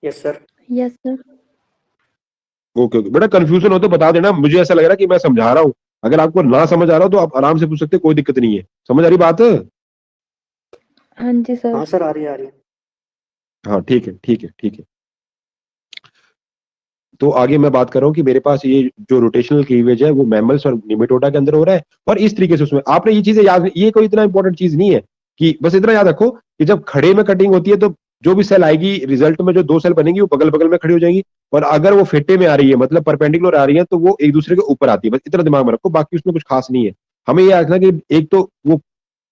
Speaker 3: Yes sir.
Speaker 2: Yes, sir.
Speaker 1: Okay okay बेटा, कंफ्यूजन हो तो बता देना, मुझे ऐसा लग रहा है कि मैं समझा रहा हूँ। अगर आपको ना समझ आ रहा हो तो आप आराम से पूछ सकते हो, कोई दिक्कत नहीं है। समझ आ रही बात?
Speaker 2: हाँ जी सर।
Speaker 3: हाँ सर, आ रही है, आ रही है।
Speaker 1: हाँ ठीक है ठीक है ठीक है। तो आगे मैं बात कर रहा हूँ कि मेरे पास ये जो रोटेशनल क्लीवेज है वो मैमल्स और निमेटोडा के अंदर हो रहा है, और इस तरीके से उसमें आपने ये चीजें याद, ये कोई इतना इंपॉर्टेंट चीज नहीं है कि बस इतना याद रखो कि जब खड़े में कटिंग होती है तो जो भी सेल आएगी रिजल्ट में, जो दो सेल बनेंगी वो बगल बगल में खड़ी हो जाएंगी, और अगर वो फेटे में आ रही है मतलब परपेंडिकुलर आ रही है तो वो एक दूसरे के ऊपर आती है। बस इतना दिमाग में रखो, बाकी उसमें कुछ खास नहीं है। हमें ये रखना कि एक तो वो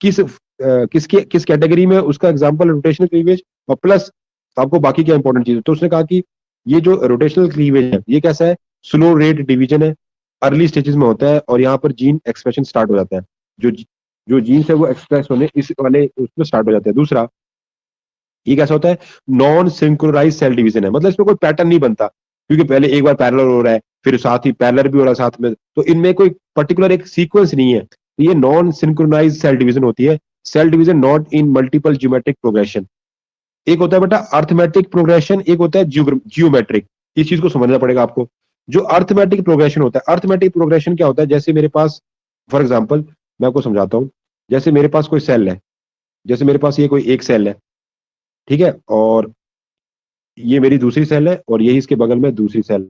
Speaker 1: किस कैटेगरी में उसका एग्जाम्पल रोटेशनल क्लीवेज, और प्लस आपको बाकी क्या इंपॉर्टेंट चीज है। तो उसने कहा कि ये जो रोटेशनल क्लीवेज है ये कैसा है, स्लो रेट डिवीजन है, अर्ली स्टेजेस में होता है, और यहाँ पर जीन एक्सप्रेशन स्टार्ट हो जाता है। जो जो जीन्स है वो एक्सप्रेस होने इस वाले उसमें स्टार्ट हो जाता है। दूसरा, ये कैसा होता है, नॉन सिंक्रोनाइज सेल डिवीजन है, मतलब इसमें कोई पैटर्न नहीं बनता, क्योंकि पहले एक बार पैरेलल हो रहा है फिर साथ ही पैरेलल भी हो रहा है साथ में, तो इनमें कोई पर्टिकुलर एक सीक्वेंस नहीं है, तो ये नॉन सिंक्रोनाइज सेल डिवीजन होती है। Cell division not in multiple geometric progression. एक होता है बेटा अर्थमेटिक प्रोग्रेशन, एक होता है जियोमेट्रिक। इस चीज को समझना पड़ेगा आपको। जो अर्थमेटिक प्रोग्रेशन होता है, अर्थमेटिक प्रोग्रेशन क्या होता है, जैसे मेरे पास फॉर एग्जांपल मैं आपको समझाता हूँ। जैसे मेरे पास कोई सेल है, जैसे मेरे पास ये कोई एक सेल है, ठीक है, और ये मेरी दूसरी सेल है, और यही इसके बगल में दूसरी सेल,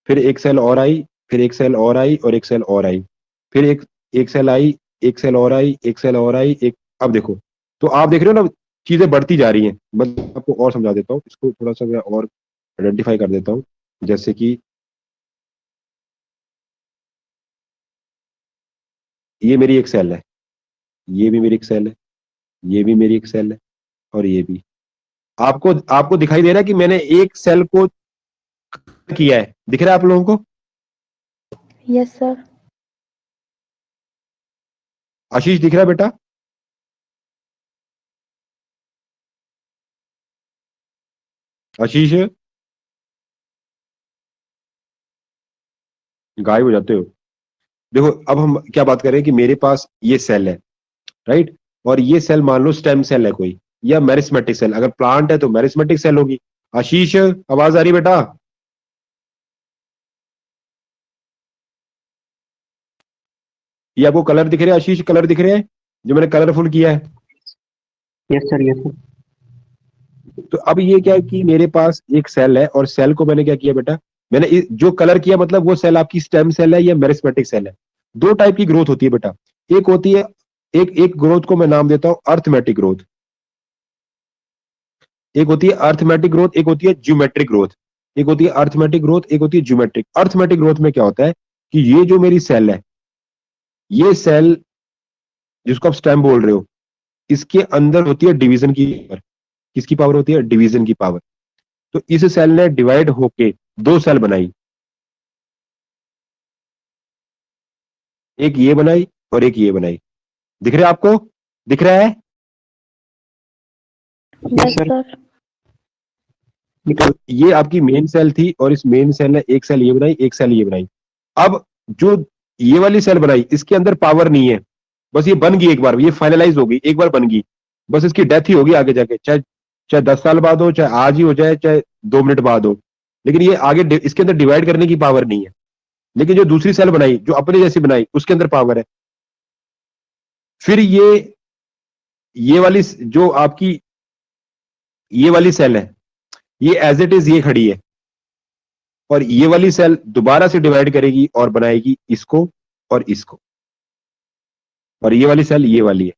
Speaker 1: फिर एक सेल और आई, फिर एक सेल और आई, और एक सेल और आई, फिर एक एक सेल आई, एक सेल और आई, एक सेल और आई, एक, अब देखो, तो आप देख रहे हो ना चीजें बढ़ती जा रही हैं। मतलब आपको और समझा देता हूँ इसको, थोड़ा सा मैं और आइडेंटिफाई कर देता हूँ। जैसे कि ये मेरी एक सेल है, ये भी मेरी एक सेल है, ये भी मेरी एक सेल है, और ये भी। आपको आपको दिखाई दे रहा है कि मैंने एक सेल को किया है, दिख रहा है आप लोगों को?
Speaker 2: Yes, sir.
Speaker 1: आशीष दिख रहा है बेटा? आशीष, गायब हो जाते हो। देखो अब हम क्या बात करें कि मेरे पास ये सेल है, राइट, और ये सेल मान लो स्टेम सेल है कोई, या मेरिस्मेटिक सेल, अगर प्लांट है तो मेरिस्मेटिक सेल होगी। आशीष, आवाज आ रही बेटा? ये आपको कलर दिख रहे हैं आशीष, कलर दिख रहे हैं जो मैंने कलरफुल किया है?
Speaker 3: Yes sir, yes sir.
Speaker 1: तो अब ये क्या है कि मेरे पास एक सेल है, और सेल को मैंने क्या किया बेटा, मैंने जो कलर किया, मतलब वो सेल आपकी स्टेम सेल है या मेरिस्मेटिक सेल है। दो टाइप की ग्रोथ होती है बेटा। एक होती है, एक एक ग्रोथ को मैं नाम देता हूं अर्थमेटिक ग्रोथ। एक होती है अर्थमेटिक ग्रोथ, एक होती है ज्योमेट्रिक ग्रोथ। एक होती है अर्थमेटिक ग्रोथ, एक होती है ज्योमेट्रिक। अर्थमेटिक ग्रोथ में क्या होता है कि ये जो मेरी सेल है, ये सेल जिसको आप स्टेम बोल रहे हो, इसके अंदर होती है डिवीजन की पावर। किसकी पावर होती है? डिवीजन की पावर। तो इस सेल ने डिवाइड होके दो सेल बनाई, एक ये बनाई और एक ये बनाई। दिख रहा है आपको? दिख रहा है?
Speaker 2: Yes,
Speaker 3: sir.
Speaker 2: sir.
Speaker 1: तो ये आपकी मेन सेल थी, और इस मेन सेल ने एक सेल ये बनाई, एक सेल ये बनाई। अब जो ये वाली सेल बनाई, इसके अंदर पावर नहीं है, बस ये बन गई एक बार, ये फाइनलाइज हो गई, एक बार बन गई, बस इसकी डेथ ही होगी आगे जाके, चाहे चाहे 10 साल बाद हो, चाहे आज ही हो जाए, चाहे 2 मिनट बाद हो। लेकिन ये आगे इसके अंदर डिवाइड करने की पावर नहीं है। लेकिन जो दूसरी सेल बनाई, जो अपने जैसी बनाई, उसके अंदर पावर है। फिर ये वाली जो आपकी ये वाली सेल है, ये एज इट इज ये खड़ी है, और ये वाली सेल दोबारा से डिवाइड करेगी और बनाएगी इसको और इसको, और ये वाली सेल ये वाली है।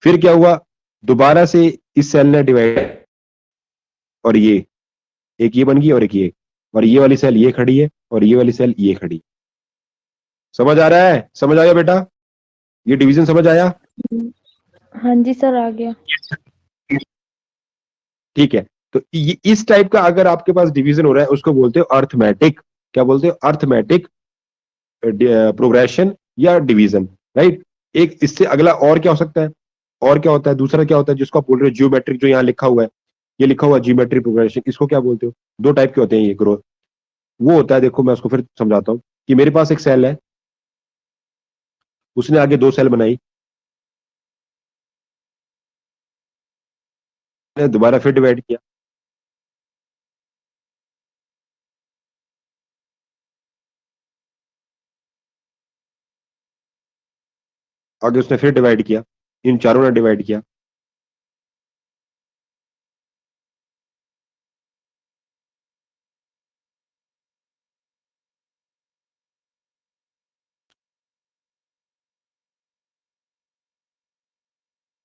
Speaker 1: फिर क्या हुआ, दोबारा से इस सेल ने डिवाइड, और ये एक ये बन गई और एक ये, और ये वाली सेल ये खड़ी है और ये वाली सेल ये खड़ी। समझ आ रहा है? समझ आया बेटा? ये डिवीजन समझ आया?
Speaker 2: हाँ जी सर, आ गया।
Speaker 1: ठीक है। तो इस टाइप का अगर आपके पास डिवीजन हो रहा है उसको बोलते हो अर्थमेटिक। क्या बोलते हो? अर्थमेटिक प्रोग्रेशन या डिवीजन, राइट। एक इससे अगला और क्या हो सकता है, और क्या होता है, दूसरा क्या होता है जिसको आप बोल रहे हो जियोमेट्रिक, जो यहाँ लिखा हुआ है, ये लिखा हुआ है जियोमेट्रिक प्रोग्रेशन, इसको क्या बोलते हो? दो टाइप के होते हैं ये ग्रोथ। वो होता है, देखो मैं उसको फिर समझाता हूँ, कि मेरे पास एक सेल है, उसने आगे दो सेल बनाई, दोबारा फिर डिवाइड किया, आगे उसने फिर डिवाइड किया, इन चारों ने डिवाइड किया।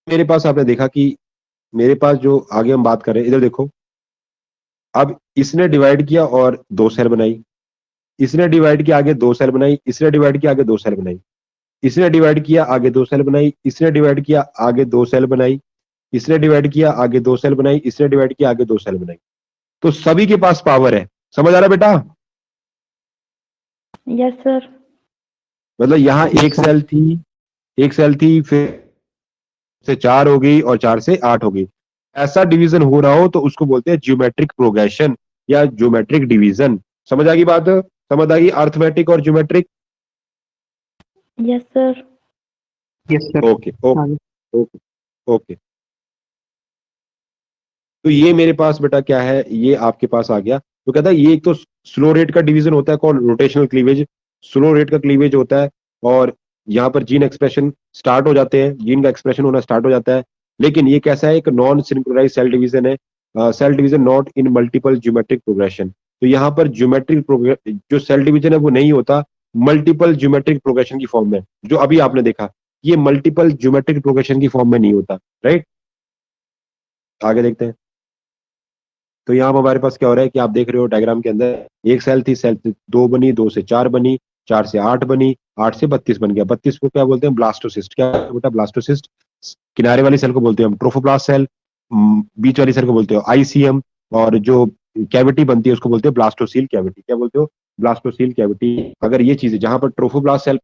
Speaker 1: मेरे पास आपने देखा कि मेरे पास जो आगे हम बात कर रहे हैं, इधर देखो, अब इसने डिवाइड किया और 2 सेल बनाई, इसने डिवाइड किया आगे 2 सेल बनाई, इसने डिवाइड किया आगे 2 सेल बनाई, इसने डिवाइड किया आगे 2 सेल बनाई, इसने डिवाइड किया आगे 2 सेल बनाई, इसने डिवाइड किया आगे 2 सेल बनाई, इसने डिवाइड किया आगे 2 सेल बनाई। तो सभी के पास पावर है, समझ आ रहा है बेटा?
Speaker 2: Yes sir.
Speaker 1: मतलब यहाँ एक सेल थी, फिर से 4 हो गई और 4 से 8 हो गई। ऐसा डिवीजन हो रहा हो तो उसको बोलते हैं ज्योमेट्रिक प्रोग्रेशन या ज्योमेट्रिक डिवीजन। समझ आ गई बात? समझ आ गई अर्थमेटिक और geometric?
Speaker 2: Yes sir.
Speaker 3: Yes sir.
Speaker 1: Okay okay okay okay. तो ये मेरे पास बेटा क्या है, ये आपके पास आ गया। तो कहता है ये एक तो स्लो रेट का डिवीजन होता है, कौन? रोटेशनल क्लीवेज, स्लो रेट का क्लीवेज होता है। और यहाँ पर जीन एक्सप्रेशन स्टार्ट हो जाते हैं, जीन का एक्सप्रेशन होना स्टार्ट हो जाता है। लेकिन ये कैसा है, एक नॉन सिंक्रोनाइज सेल डिवीजन है, cell division not in multiple geometric progression. तो यहाँ पर ज्योमेट्रिक जो सेल डिवीजन है वो नहीं होता मल्टीपल ज्योमेट्रिक प्रोग्रेशन की फॉर्म में, जो अभी आपने देखा ये मल्टीपल ज्योमेट्रिक प्रोग्रेशन की फॉर्म में नहीं होता। राइट, आगे देखते हैं। तो यहाँ हमारे पास क्या हो रहा है कि आप देख रहे हो डायग्राम के अंदर, एक सेल थी 2 बनी, 2 से 4 बनी, 4 से 8 बनी, 8 से 32 बन गया। 32 को क्या बोलते हैं? ब्लास्टोसिस्ट। क्या बेटा? ब्लास्टोसिस्ट। किनारे वाली सेल को बोलते हैं हम ट्रोफोब्लास्ट सेल, बीच वाली सेल को बोलते हो आईसीएम, और जो कैविटी बनती है उसको बोलते हैं ब्लास्टोसील कैविटी। क्या बोलते हो? Blastocoel cavity. अगर ये चीजें जहां पर ट्रोफोब्लास्ट सेल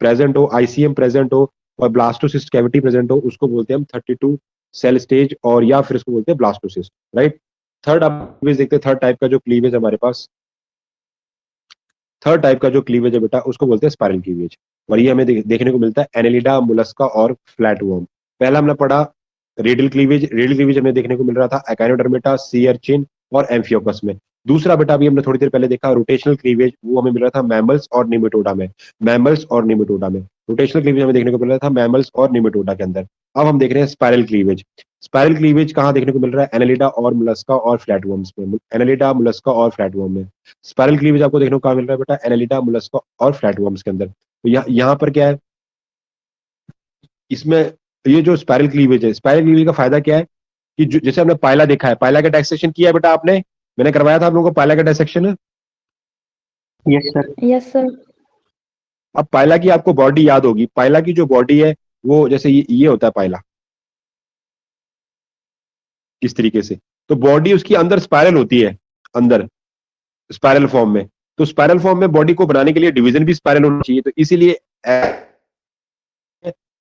Speaker 1: प्रेजेंट हो, आईसीएम प्रेजेंट हो और ब्लास्टोसिस्ट कैविटी प्रेजेंट हो, उसको बोलते हैं हम 32 सेल स्टेज, और या फिर इसको बोलते हैं ब्लास्टोसिस्ट। राइट। थर्ड आप देखते हैं, थर्ड टाइप का जो क्लीवेज हमारे पास, थर्ड टाइप का जो क्लीवेज है बेटा उसको बोलते हैं स्पाइरल क्लीवेज। और ये हमें देखने को मिलता है एनेलिडा, मोलस्का और फ्लैटवर्म। पहला हमने पढ़ा रेडियल क्लीवेज। रेडियल क्लीवेज हमें देखने को मिल रहा था एकाइनोडर्मेटा, सी अर्चिन और एम्फियोकस में। दूसरा बेटा अभी हमने थोड़ी देर पहले देखा रोटेशनल क्लीवेज, वो हमें मिल रहा था मैमल्स और निमेटोडा में। मैमल्स और निमेटोडा में रोटेशनल क्लीवेज हमें देखने को मिल रहा था मैमल्स और निमेटोडा के अंदर। अब हम देख रहे हैं स्पाइरल क्लीवेज। स्पाइरल क्लीवेज कहाँ देखने को मिल रहा है? एनालिडा और मोलस्का और फ्लैटवर्म्स में। एनालिडा, मोलस्का और फ्लैटवर्म में स्पाइरल क्लीवेज आपको देखने को कहाँ मिल रहा है बेटा? एनालिडा, मोलस्का और फ्लैटवर्म्स के अंदर। तो यहाँ पर क्या है इसमें, ये जो स्पाइरल क्लीवेज है, स्पाइरल क्लीवेज का फायदा क्या है कि जैसे हमने पायला देखा है, पायला का डायसेक्शन किया है बेटा आपने, मैंने करवाया था आप लोगों को पायला का dissection.
Speaker 3: Yes sir.
Speaker 2: Yes sir.
Speaker 1: अब पायला की आपको बॉडी याद होगी, पायला की जो बॉडी है वो जैसे ये होता है पायला, इस तरीके से। तो बॉडी उसकी अंदर स्पाइरल होती है, अंदर स्पाइरल फॉर्म में। तो स्पाइरल फॉर्म में बॉडी को बनाने के लिए डिवीजन भी स्पाइरल होना चाहिए, तो इसीलिए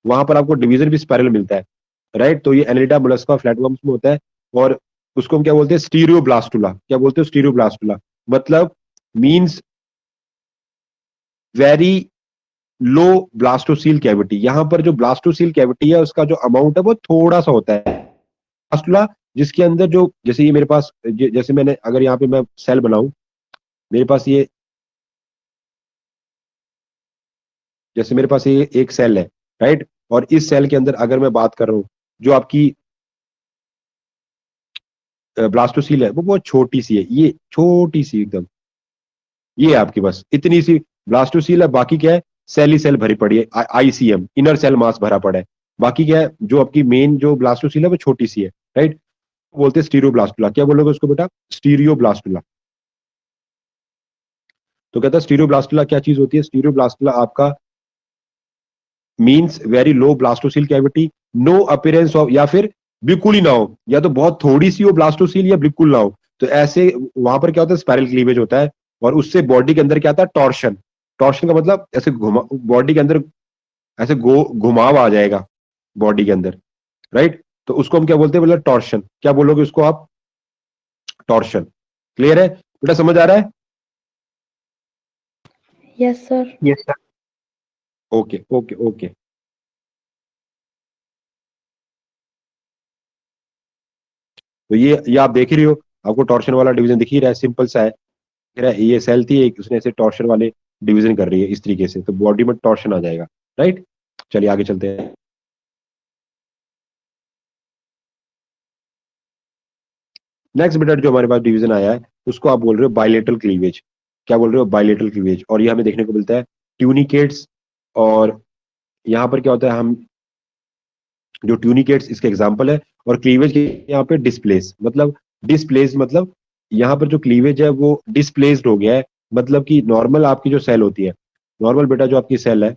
Speaker 1: वहां पर आपको डिवीजन भी स्पाइरल मिलता है। राइट। तो ये एनालिडा, मोलस्का, फ्लैटवर्म्स में होता है। और उसको हम क्या बोलते हैं? स्टीरियोब्लास्टुला। क्या बोलते हो? स्टीरियोब्लास्टुला मतलब means very low blastocoel cavity. यहां पर जो ब्लास्टोसील कैविटी है उसका जो अमाउंट है वो थोड़ा सा होता है। ब्लास्टुला जिसके अंदर जो, जैसे ये मेरे पास, जैसे मैंने अगर यहाँ पे मैं सेल बनाऊं, मेरे पास ये, जैसे मेरे पास ये एक सेल है, राइट। और इस सेल के अंदर अगर मैं बात कर रहा हूं, जो आपकी ब्लास्टोसील है वो बहुत छोटी सी है, ये छोटी सी एकदम, ये आपकी बस इतनी सी ब्लास्टोसील है। बाकी क्या है? सेल ही सेल भरी पड़ी है, आईसीएम, इनर सेल मास भरा पड़ा है। बाकी क्या है? जो आपकी मेन जो ब्लास्टोसील है वो छोटी सी है। राइट। बोलते हैं स्टीरियोब्लास्टुला। क्या बोलोगे उसको बेटा? स्टीरियोब्लास्टुला। तो कहता है स्टीरियोब्लास्टुला क्या चीज होती है? स्टीरियोब्लास्टुला आपका means very low blastocoel cavity, no appearance of, या फिर बिल्कुल ही ना हो, या तो बहुत थोड़ी सी हो ब्लास्टोसील या बिल्कुल ना हो। तो ऐसे वहां पर क्या होता है? स्पाइरल क्लीवेज होता है। और उससे बॉडी के अंदर क्या आता है? टॉर्शन। टॉर्शन का मतलब ऐसे घुमा, बॉडी के अंदर ऐसे घुमाव आ जाएगा बॉडी के अंदर। राइट। तो उसको हम क्या बोलते हैं? मतलब टॉर्शन। क्या बोलोगे उसको आप? टॉर्शन। क्लियर है बेटा? समझ आ रहा है?
Speaker 2: Yes sir.
Speaker 3: Yes sir.
Speaker 1: Okay okay okay. तो ये आप देख ही रहे हो, आपको टॉर्शन वाला डिवीजन दिख ही रहा है, सिंपल सा है। दिख रहा है, ये सेल थी एक, उसने ऐसे टॉर्शन वाले डिवीजन कर रही है इस तरीके से, तो बॉडी में टॉर्शन आ जाएगा। राइट। चलिए आगे चलते हैं। नेक्स्ट बेटा जो हमारे पास डिवीजन आया है उसको आप बोल रहे हो बायलेटरल क्लीवेज। क्या बोल रहे हो? Bilateral cleavage. और ये हमें देखने को मिलता है ट्यूनिकेट्स। और यहाँ पर क्या होता है, हम जो ट्यूनिकेट्स इसके एग्जाम्पल है, और क्लीवेज के यहाँ पे डिस्प्लेस मतलब, डिस्प्लेस मतलब यहाँ पर जो क्लीवेज है वो डिस्प्लेस्ड हो गया है। मतलब कि नॉर्मल आपकी जो सेल होती है, नॉर्मल बेटा जो आपकी सेल है,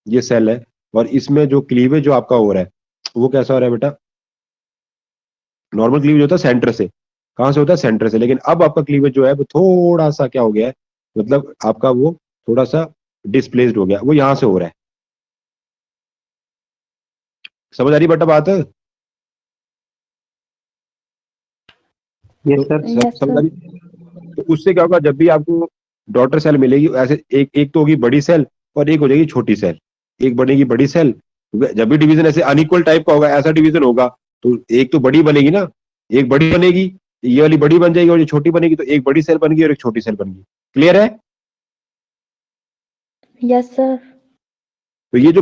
Speaker 1: ये सेल है, और इसमें जो क्लीवेज जो आपका हो रहा है वो कैसा हो रहा है बेटा? नॉर्मल क्लीवेज होता है सेंटर से। कहां से होता है? सेंटर से। लेकिन अब आपका क्लीवेज जो है वो थोड़ा सा क्या हो गया है, मतलब आपका वो थोड़ा सा डिस्प्लेस्ड हो गया, वो यहां से हो रहा है। समझ आ रही बेटा बात?
Speaker 3: यस
Speaker 1: तो
Speaker 3: सर।
Speaker 2: यस
Speaker 1: समझ आ
Speaker 2: सर।
Speaker 1: रही? तो उससे क्या होगा, जब भी आपको डॉटर सेल मिलेगी ऐसे, एक एक तो होगी बड़ी सेल और एक हो जाएगी छोटी सेल। एक बनेगी बड़ी सेल। जब भी डिवीजन ऐसे अनइक्वल टाइप का होगा, ऐसा डिवीजन होगा, तो एक तो बड़ी बनेगी ना, एक बड़ी बनेगी, ये वाली बड़ी बन जाएगी और ये छोटी बनेगी, तो एक बड़ी सेल बन गई और एक छोटी सेल बन गई। क्लियर है?
Speaker 2: Yes sir.
Speaker 1: तो ये जो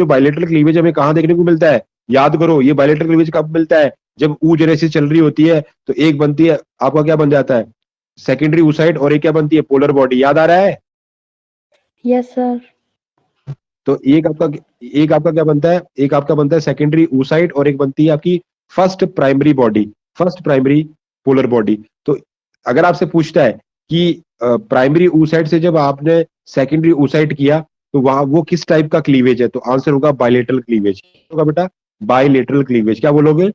Speaker 1: बायलेटरल क्लीवेज हमें कहाँ देखने को मिलता है? याद करो, ये बायलेटरल क्लीवेज कब मिलता है? जब ऊ जेनेसिस चल रही होती है, तो एक बनती है आपका क्या बन जाता है? सेकेंडरी ऊसाइड, और एक क्या बनती है? Polar body. याद आ रहा है?
Speaker 2: Yes sir.
Speaker 1: तो एक आपका क्या बनता है? एक आपका बनता है सेकेंडरी ऊसाइड, और एक बनती है आपकी first primary body, first primary polar body. तो अगर आपसे पूछता है कि प्राइमरी ऊसाइड से जब आपने सेकेंडरी ऊसाइड किया, तो वहां वो किस टाइप का क्लीवेज है, तो आंसर होगा बायलेटरल क्लीवेज। होगा बेटा बायलेटरल क्लीवेज। क्या बोलोगे?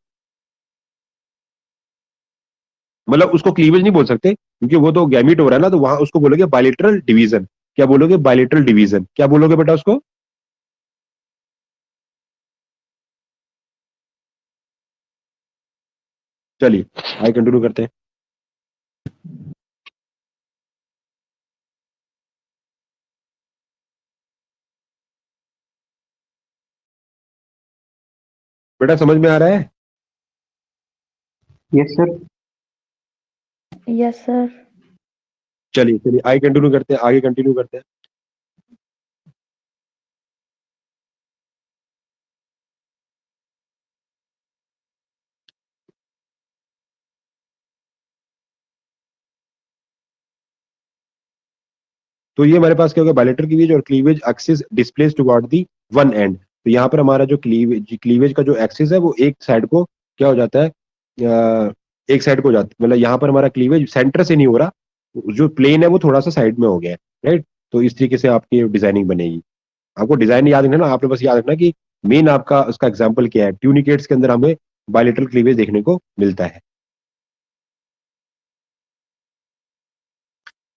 Speaker 1: मतलब उसको क्लीवेज नहीं बोल सकते क्योंकि वो तो गैमिट हो रहा है ना, तो वहां उसको बोलोगे बायलेटरल डिवीजन। क्या बोलोगे? Bilateral division. क्या बोलोगे बेटा उसको? चलिए आगे कंटिन्यू करते हैं। बेटा समझ में आ रहा है?
Speaker 3: Yes sir.
Speaker 2: Yes sir.
Speaker 1: चलिए चलिए आगे कंटिन्यू करते हैं, आगे कंटिन्यू करते हैं। तो ये हमारे पास क्या होगा? बायलेटरल क्लीवेज, और cleavage axis displace toward the one and. तो यहाँ पर हमारा जो क्लीवेज का जो एक्सिस है वो एक साइड को क्या हो जाता है, एक साइड को हो जाता है। मतलब यहाँ पर हमारा क्लीवेज सेंटर से नहीं हो रहा, जो प्लेन है वो थोड़ा सा साइड में हो गया है। राइट? तो इस तरीके से आपकी डिजाइनिंग बनेगी। आपको डिजाइन याद रखना ना, आपने बस याद रखना कि मेन आपका उसका एग्जाम्पल क्या है। ट्यूनिकेट्स के अंदर हमें बायलेटरल क्लीवेज देखने को मिलता है।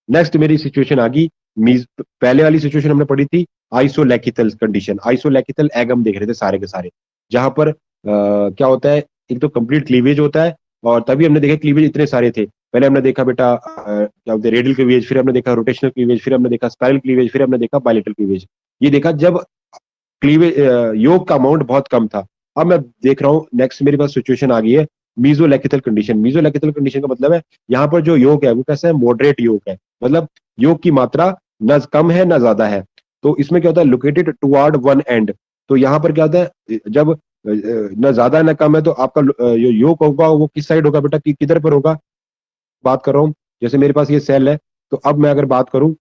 Speaker 1: नेक्स्ट मेरी सिचुएशन आ गई, पहले वाली सिचुएशन हमने पढ़ी थी आइसोलेकिथल कंडीशन। आइसोलेकिथल एग हम देख रहे थे सारे के सारे, जहां पर क्या होता है, एक तो कंप्लीट क्लीवेज होता है। और तभी हमने देखा क्लीवेज इतने सारे थे। पहले हमने देखा बेटा क्या बोलते हैं, रेडियल क्लीवेज, फिर हमने देखा रोटेशनल क्लीवेज, फिर हमने देखा स्पाइरल क्लीवेज, फिर हमने देखा बायलेटरल क्लीवेज। ये देखा जब क्लीवेज योग का अमाउंट बहुत कम था। अब मैं देख रहा हूँ नेक्स्ट मेरे पास सिचुएशन आ गई है मीजोलेकिथल कंडीशन। मीजोलेकिथल कंडीशन का मतलब है यहाँ पर जो योग है वो कैसा है? मॉडरेट योग है। मतलब योग की मात्रा न कम है न ज्यादा है। तो इसमें क्या होता है? Located toward one and. तो यहाँ पर क्या होता है, जब न ज्यादा न कम है, तो आपका जो योग होगा वो किस साइड होगा बेटा? किधर पर होगा? बात कर रहा हूँ, जैसे मेरे पास ये सेल है, तो अब मैं अगर बात करूं,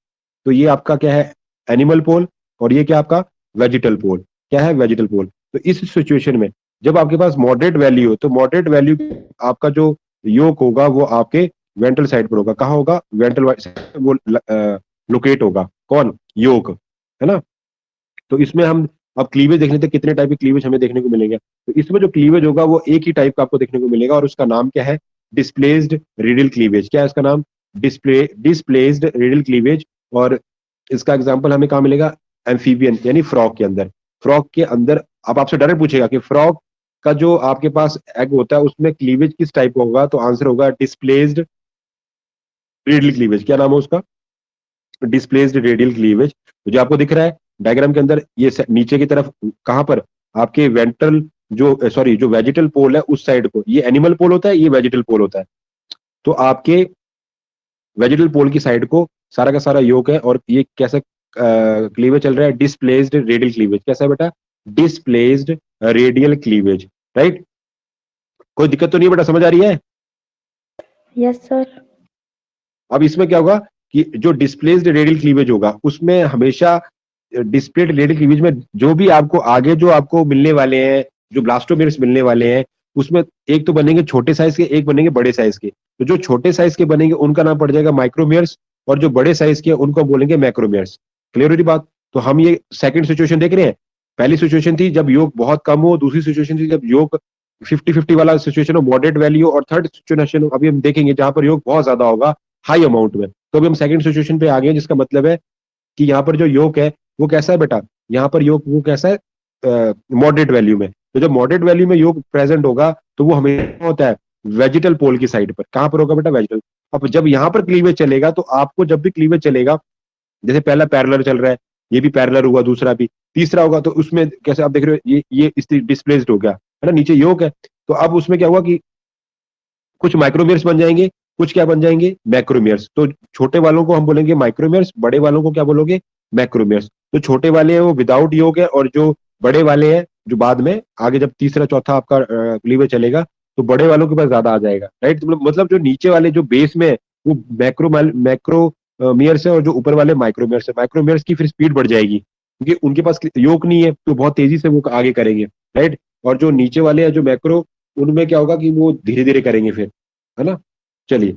Speaker 1: तो ये आपका क्या है? एनिमल पोल। और ये क्या आपका? वेजिटल पोल। क्या है? वेजिटल पोल। तो इस सिचुएशन में जब आपके पास मॉडरेट वैल्यू हो, तो मॉडरेट वैल्यू आपका जो योग होगा वो आपके वेंट्रल साइड पर होगा। कहाँ होगा? वेंट्रल वो लोकेट होगा। कौन? योग। है ना? तो इसमें हम अब क्लीवेज देख लेते हैं, कितने टाइप के क्लीवेज हमें देखने को मिलेंगे। तो इसमें जो क्लीवेज होगा वो एक ही टाइप का आपको देखने को मिलेगा, और उसका नाम क्या है? Displaced radial cleavage. क्या है इसका नाम? Displaced radial cleavage. और इसका एग्जांपल हमें कहाँ मिलेगा? एम्फीबियन यानी फ्रॉग के अंदर। फ्रॉग के अंदर अब आपसे डायरेक्ट पूछेगा कि फ्रॉग का जो आपके पास एग होता है उसमें क्लीवेज किस टाइप का होगा, तो आंसर होगा डिस्प्लेस्ड रेडियल क्लीवेज। क्या नाम है उसका? Displaced radial cleavage. जो आपको दिख रहा है डायग्राम के अंदर, ये नीचे की तरफ कहां पर? आपके वेंट्रल जो सॉरी जो वेजिटल पोल है उस साइड को, ये एनिमल पोल होता है, ये वेजिटल पोल होता है। तो आपके वेजिटल पोल की साइड को सारा का सारा योग है, और ये कैसे क्लीवेज चल रहा है डिस्प्लेस्ड रेडियल क्लीवेज। कैसा है बेटा? Displaced radial cleavage, right. कोई दिक्कत तो नहीं बेटा, समझ आ रही है?
Speaker 2: Yes sir.
Speaker 1: अब इसमें क्या होगा कि जो डिस्प्लेस्ड रेडियल क्लीवेज होगा उसमें हमेशा डिस्प्लेड रेडियल क्लीवेज में जो भी आपको आगे जो आपको मिलने वाले हैं, जो ब्लास्टोमेर्स मिलने वाले हैं, उसमें एक तो बनेंगे छोटे साइज के, एक बनेंगे बड़े साइज के। तो जो छोटे साइज के बनेंगे उनका नाम पड़ जाएगा माइक्रोमेर्स, और जो बड़े साइज के उनको बोलेंगे मैक्रोमेर्स। क्लियर हो रही बात? तो हम ये सेकंड सिचुएशन देख रहे हैं। पहली सिचुएशन थी जब योग बहुत कम हो, दूसरी सिचुएशन थी जब योग 50-50 वाला सिचुएशन हो, मॉडरेट वैल्यू, और थर्ड सिचुएशन अभी हम देखेंगे जहां पर योग बहुत ज्यादा होगा हाई अमाउंट में। तो अभी हम सेकंड सिचुएशन पे आ गए, जिसका मतलब है कि यहाँ पर जो योग है वो कैसा है बेटा? यहाँ पर योग वो कैसा है? मॉडरेट वैल्यू में। तो जब मॉडरेट वैल्यू में योग प्रेजेंट होगा तो वो हमेशा होता है वेजिटल पोल की साइड पर। कहां पर होगा बेटा? वेजिटल। अब जब यहाँ पर क्लीवेज चलेगा तो आपको जब भी क्लीवेज चलेगा, जैसे पहला पैरेलल चल रहा है, ये भी पैरेलल हुआ, दूसरा भी, तीसरा होगा, तो उसमें कैसे आप देख रहे हो ये डिस्प्लेस्ड हो गया है ना, नीचे योग है। तो अब उसमें क्या हुआ कि कुछ माइक्रोमियर्स बन जाएंगे, कुछ क्या बन जाएंगे? मैक्रोमियर्स। तो छोटे वालों को हम बोलेंगे माइक्रोमियर्स, बड़े वालों को क्या बोलोगे? मैक्रोमियर्स। तो छोटे वाले हैं वो विदाउट योग है, और जो बड़े वाले हैं जो बाद में आगे जब तीसरा चौथा आपका क्लीवेज चलेगा तो बड़े वालों के पास ज्यादा आ जाएगा, राइट। मतलब जो नीचे वाले जो बेस में है, वो मैक्रोमियर्स है, और जो ऊपर वाले माइक्रोमियर्स है। माइक्रोमियर्स की फिर स्पीड बढ़ जाएगी क्योंकि उनके पास योग नहीं है, तो बहुत तेजी से वो आगे करेंगे, राइट। और जो नीचे वाले हैं जो मैक्रो, उनमें क्या होगा कि वो धीरे धीरे करेंगे फिर, है ना। चलिए,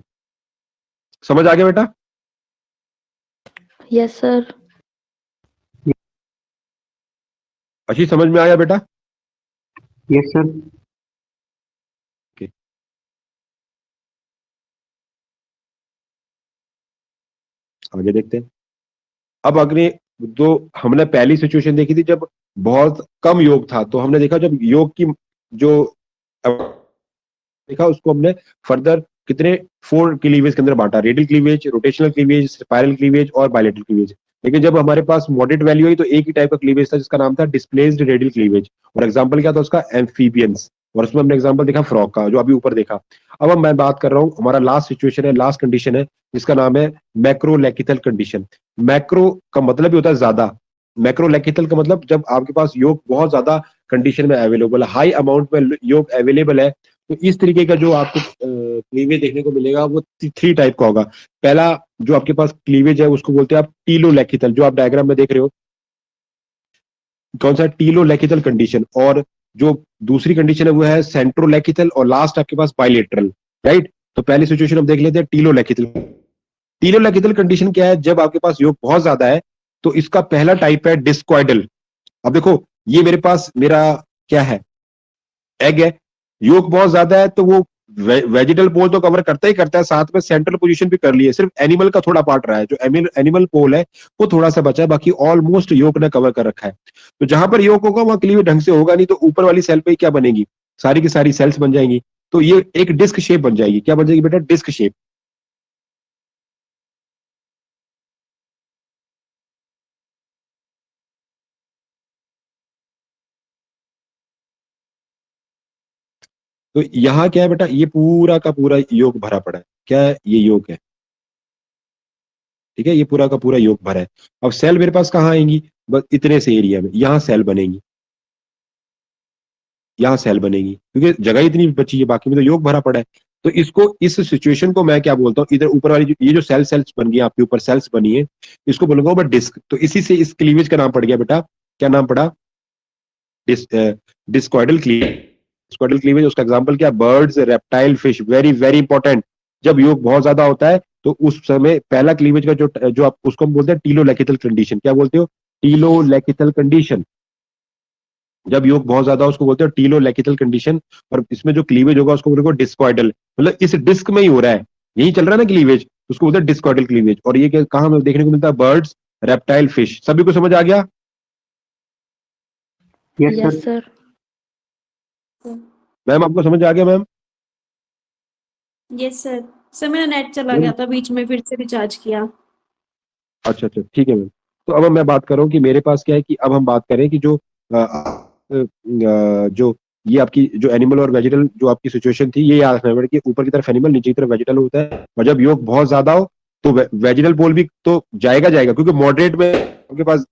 Speaker 1: समझ आ गया बेटा?
Speaker 2: Yes sir.
Speaker 1: अच्छी समझ में आया बेटा?
Speaker 3: Yes sir.
Speaker 1: आगे देखते हैं। अब अगले, तो हमने पहली सिचुएशन देखी थी जब बहुत कम योग था, तो हमने देखा जब योग की जो देखा उसको हमने फर्दर कितने 4 क्लीवेज के अंदर बांटा, radial cleavage, rotational cleavage, spiral cleavage और बायलेटरल क्लीवेज। लेकिन जब हमारे पास मॉडरेट वैल्यू आई तो एक ही टाइप का क्लीवेज था जिसका नाम था डिस्प्लेस्ड रेडियल क्लीवेज, और एग्जांपल क्या था उसका? एम्फीबियंस। और उसमें हमने एग्जांपल देखा फ्रॉग का, जो अभी ऊपर देखा। अब मैं बात कर रहा हूँ, हमारा लास्ट सिचुएशन है, लास्ट कंडीशन है, जिसका नाम है मैक्रोलैकिथल कंडीशन। मैक्रो का मतलब ही होता है ज्यादा, मैक्रोलैकिथल का मतलब जब आपके पास योग बहुत ज्यादा कंडीशन में अवेलेबल है, हाई अमाउंट में योग अवेलेबल है। तो इस तरीके का जो आपको क्लीवेज देखने को मिलेगा वो 3 टाइप का होगा। पहला जो आपके पास क्लीवेज है उसको बोलते हैं आप टीलोलैकिथल, जो आप डायग्राम में देख रहे हो, कौन सा? टीलोलैकिथल कंडीशन। और जो दूसरी कंडीशन है वो है सेंट्रोलैकिथल, और लास्ट आपके पास बायलेटरल, राइट। तो पहली सिचुएशन हम देख लेते हैं टीलोलैकिथल। टीलोलैकिथल कंडीशन क्या है? जब आपके पास योग बहुत ज्यादा है तो इसका पहला टाइप है डिस्क्वाइडल। अब देखो, ये मेरे पास मेरा क्या है? एग है। योग बहुत ज्यादा है तो वो वेजिटल पोल तो कवर करता ही करता है, साथ में सेंट्रल पोजीशन भी कर ली है, सिर्फ एनिमल का थोड़ा पार्ट रहा है, जो एनिमल पोल है वो थोड़ा सा बचा है, बाकी ऑलमोस्ट योग ने कवर कर रखा है। तो जहां पर योग होगा वहां क्लीवेज ढंग से होगा नहीं, तो ऊपर वाली सेल पे क्या बनेगी? सारी की सारी सेल्स बन जाएंगी। तो ये एक डिस्क शेप बन जाएगी। क्या बन जाएगी बेटा? Disc shape. तो यहाँ क्या है बेटा? ये पूरा का पूरा योग भरा पड़ा है। क्या है? ये योग है, ठीक है, ये पूरा का पूरा योग भरा है। अब सेल मेरे पास कहाँ आएंगी? बस इतने से एरिया में, यहाँ सेल बनेगी, यहाँ सेल बनेगी, क्योंकि जगह इतनी बची है, बाकी में तो योग भरा पड़ा है। तो इसको, इस सिचुएशन को मैं क्या बोलता हूँ? इधर ऊपर वाली ये जो सेल्स बन गई आपके ऊपर, सेल्स बनी है, इसको बोलूंगा मैं डिस्क। तो इसी से इस क्लीवेज का नाम पड़ गया बेटा, क्या नाम पड़ा? Discoidal cleavage. डिस्कॉइडल क्लीवेज, उसका एग्जांपल क्या? Birds, reptile, fish. Very very important. जब योग बहुत ज्यादा होता है तो उस समय पहला क्लीवेज का जो आप उसको हम बोलते हैं टीलोलैकिथल कंडीशन। क्या बोलते हो? टीलोलैकिथल कंडीशन। जब योग बहुत ज्यादा उसको बोलते हैं टीलोलैकिथल कंडीशन। और इसमें जो क्लीवेज होगा उसको बोलेंगे डिस्कॉइडल, मतलब इस डिस्क में ही हो रहा है, यही चल रहा है ना क्लीवेज, उसको बोलते हैं डिस्कॉइडल क्लीवेज। और ये कहाँ में देखने को मिलता है? Birds, reptile, fish. सभी को समझ आ गया?
Speaker 3: Yes
Speaker 2: yes
Speaker 3: sir.
Speaker 2: Sir.
Speaker 1: Ma'am आपको समझ आ गया मैम?
Speaker 4: Yes sir. सर मेरा नेट चला गया था बीच में, फिर से रिचार्ज किया।
Speaker 1: अच्छा अच्छा, ठीक है मैम। तो अब मैं बात कर रहा हूँ कि मेरे पास क्या है, कि अब हम बात करें कि जो जो ये आपकी जो एनिमल और वेजिटल जो आपकी सिचुएशन थी, ये याद रखना कि ऊपर की तरफ एनिमल, नीचे की तरफ वेजिटल होता है। और जब योग बहुत ज्यादा हो तो वेजिटल पोल भी तो जाएगा, क्योंकि मॉडरेट में आपके पास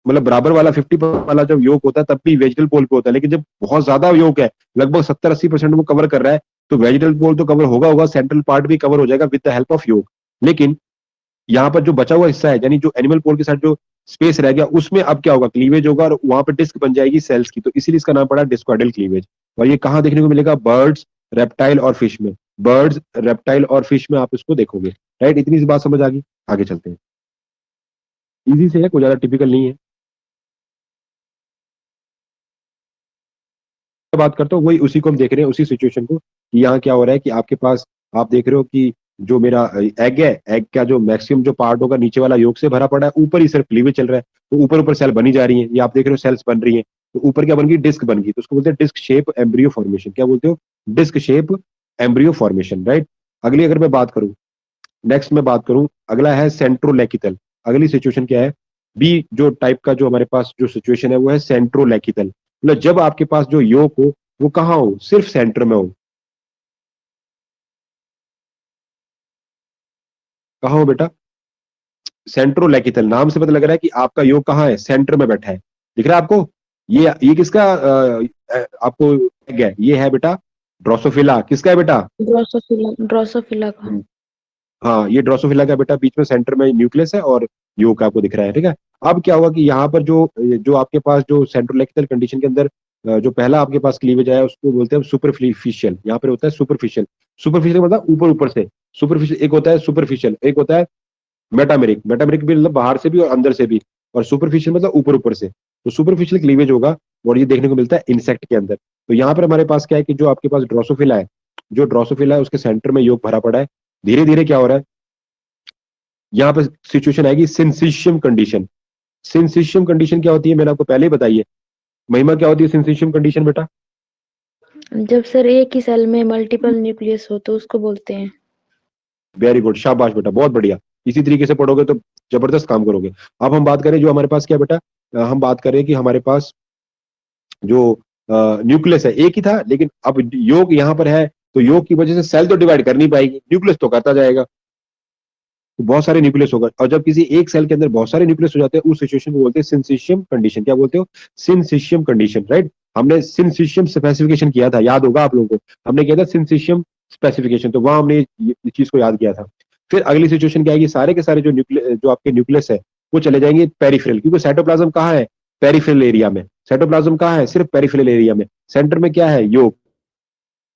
Speaker 1: मतलब बराबर वाला 50 वाला जब योग होता है तब भी वेजिटल पोल पे होता है, लेकिन जब बहुत ज्यादा योग है, लगभग 70-80% वो कवर कर रहा है, तो वेजिटल पोल तो कवर होगा, सेंट्रल पार्ट भी कवर हो जाएगा विद द हेल्प ऑफ योग। लेकिन यहाँ पर जो बचा हुआ हिस्सा है, यानी जो एनिमल पोल के साथ जो स्पेस रह गया, उसमें अब क्या होगा, क्लीवेज होगा और वहां पर डिस्क बन जाएगी सेल्स की, तो इसीलिए इसका नाम पड़ा डिस्कॉइडल क्लीवेज। और ये कहाँ देखने को मिलेगा, बर्ड्स, रेप्टाइल और फिश में। बर्ड्स, रेप्टाइल और फिश में आप इसको देखोगे। राइट, इतनी सी बात समझ आ गई, आगे चलते हैं। इजी से है, कोई ज्यादा टिपिकल नहीं है। बात करता हूँ वही, उसी को हम देख रहे हैं, उसी सिचुएशन को, कि यहाँ क्या हो रहा है कि आपके पास आप देख रहे हो कि जो मेरा एग है, एग का जो मैक्सिमम जो पार्ट होगा नीचे वाला योग से भरा पड़ा है, ऊपर ही सिर्फ क्लीवेज चल रहा है, तो ऊपर ऊपर सेल बनी जा रही है, ये आप देख रहे हो सेल्स बन रही है, तो ऊपर क्या बन गई, डिस्क बन गई, तो उसको बोलते हैं डिस्क शेप एम्ब्रियो फॉर्मेशन। क्या बोलते हो, disc shape embryo formation. Right, अगली अगर मैं बात करूं, नेक्स्ट मैं बात करूं, अगला है सेंट्रोलैकिथल। अगली सिचुएशन क्या है, बी जो टाइप का जो हमारे पास जो सिचुएशन है वो है सेंट्रोलैकिथल। मतलब जब आपके पास जो योग हो वो कहाँ हो, सिर्फ सेंटर में हो। कहाँ हो बेटा, सेंट्रोलैकिथल, नाम से पता लग रहा है कि आपका योग कहाँ है, सेंटर में बैठा है। दिख रहा है आपको, ये किसका आपको एग है, ये है बेटा ड्रोसोफिला। किसका है बेटा,
Speaker 2: ड्रोसोफिला, ड्रोसोफिला का।
Speaker 1: हाँ ये ड्रोसोफिला का बेटा, बीच में सेंटर में न्यूक्लियस है और योग आपको दिख रहा है। ठीक है, अब क्या होगा कि यहाँ पर जो जो आपके पास जो सेंट्रोलैकिथल कंडीशन के अंदर जो पहला आपके पास क्लीवेज आया उसको बोलते हैं सुपरफिशियल। यहाँ पर होता है सुपरफिशियल। सुपरफिशियल मतलब ऊपर ऊपर से, सुपरफिशियल एक होता है, सुपरफिशियल एक होता है मेटामेरिक। मेटामेरिक भी मतलब बाहर से भी और अंदर से भी, और सुपरफिशियल मतलब ऊपर ऊपर से। तो सुपरफिशियल क्लीवेज होगा और ये देखने को मिलता है इंसेक्ट के अंदर। तो यहाँ पर हमारे पास क्या है कि जो आपके पास ड्रोसोफिला है, जो ड्रोसोफिला है उसके सेंटर में योग भरा पड़ा है। धीरे धीरे क्या हो रहा है, यहाँ पर सिचुएशन आएगी सिंसिशियम कंडीशन। सिंसिशियम कंडीशन क्या होती है, मैंने आपको पहले ही बताई है। महिमा, क्या होती है सिंसिशियम कंडीशन बेटा?
Speaker 2: जब सर एक ही सेल में मल्टीपल न्यूक्लियस हो तो उसको बोलते हैं।
Speaker 1: वेरी गुड, शाबाश बेटा, बहुत बढ़िया। इसी तरीके से पढ़ोगे तो जबरदस्त काम करोगे। अब हम बात करें जो हमारे पास क्या बेटा, हम बात करें कि हमारे पास जो न्यूक्लियस है एक ही था, लेकिन अब योग यहाँ पर है, तो योग की वजह से सेल तो डिवाइड कर नहीं पाएगी, न्यूक्लियस तो करता जाएगा, तो बहुत सारे न्यूक्लियस होगा। और जब किसी एक सेल के अंदर बहुत सारे न्यूक्लियस हो जाते हैं उस सिचुएशन को बोलते हैं सिंसिशियम कंडीशन। क्या बोलते हो, सिंसिशियम कंडीशन। राइट, हमने सिंसिशियम स्पेसिफिकेशन किया था, याद होगा आप लोगों को, हमने किया था सिंसिशियम स्पेसिफिकेशन, तो वहां हमने इस चीज को याद किया था। फिर अगली सिचुएशन क्या है, सारे के सारे जो आपके न्यूक्लियस है वो चले जाएंगे पेरिफेरल, क्योंकि साइटोप्लाज्म कहाँ है, पेरिफेरल एरिया में। साइटोप्लाज्म कहाँ है, सिर्फ पेरिफेरल एरिया में। सेंटर में क्या है, योग।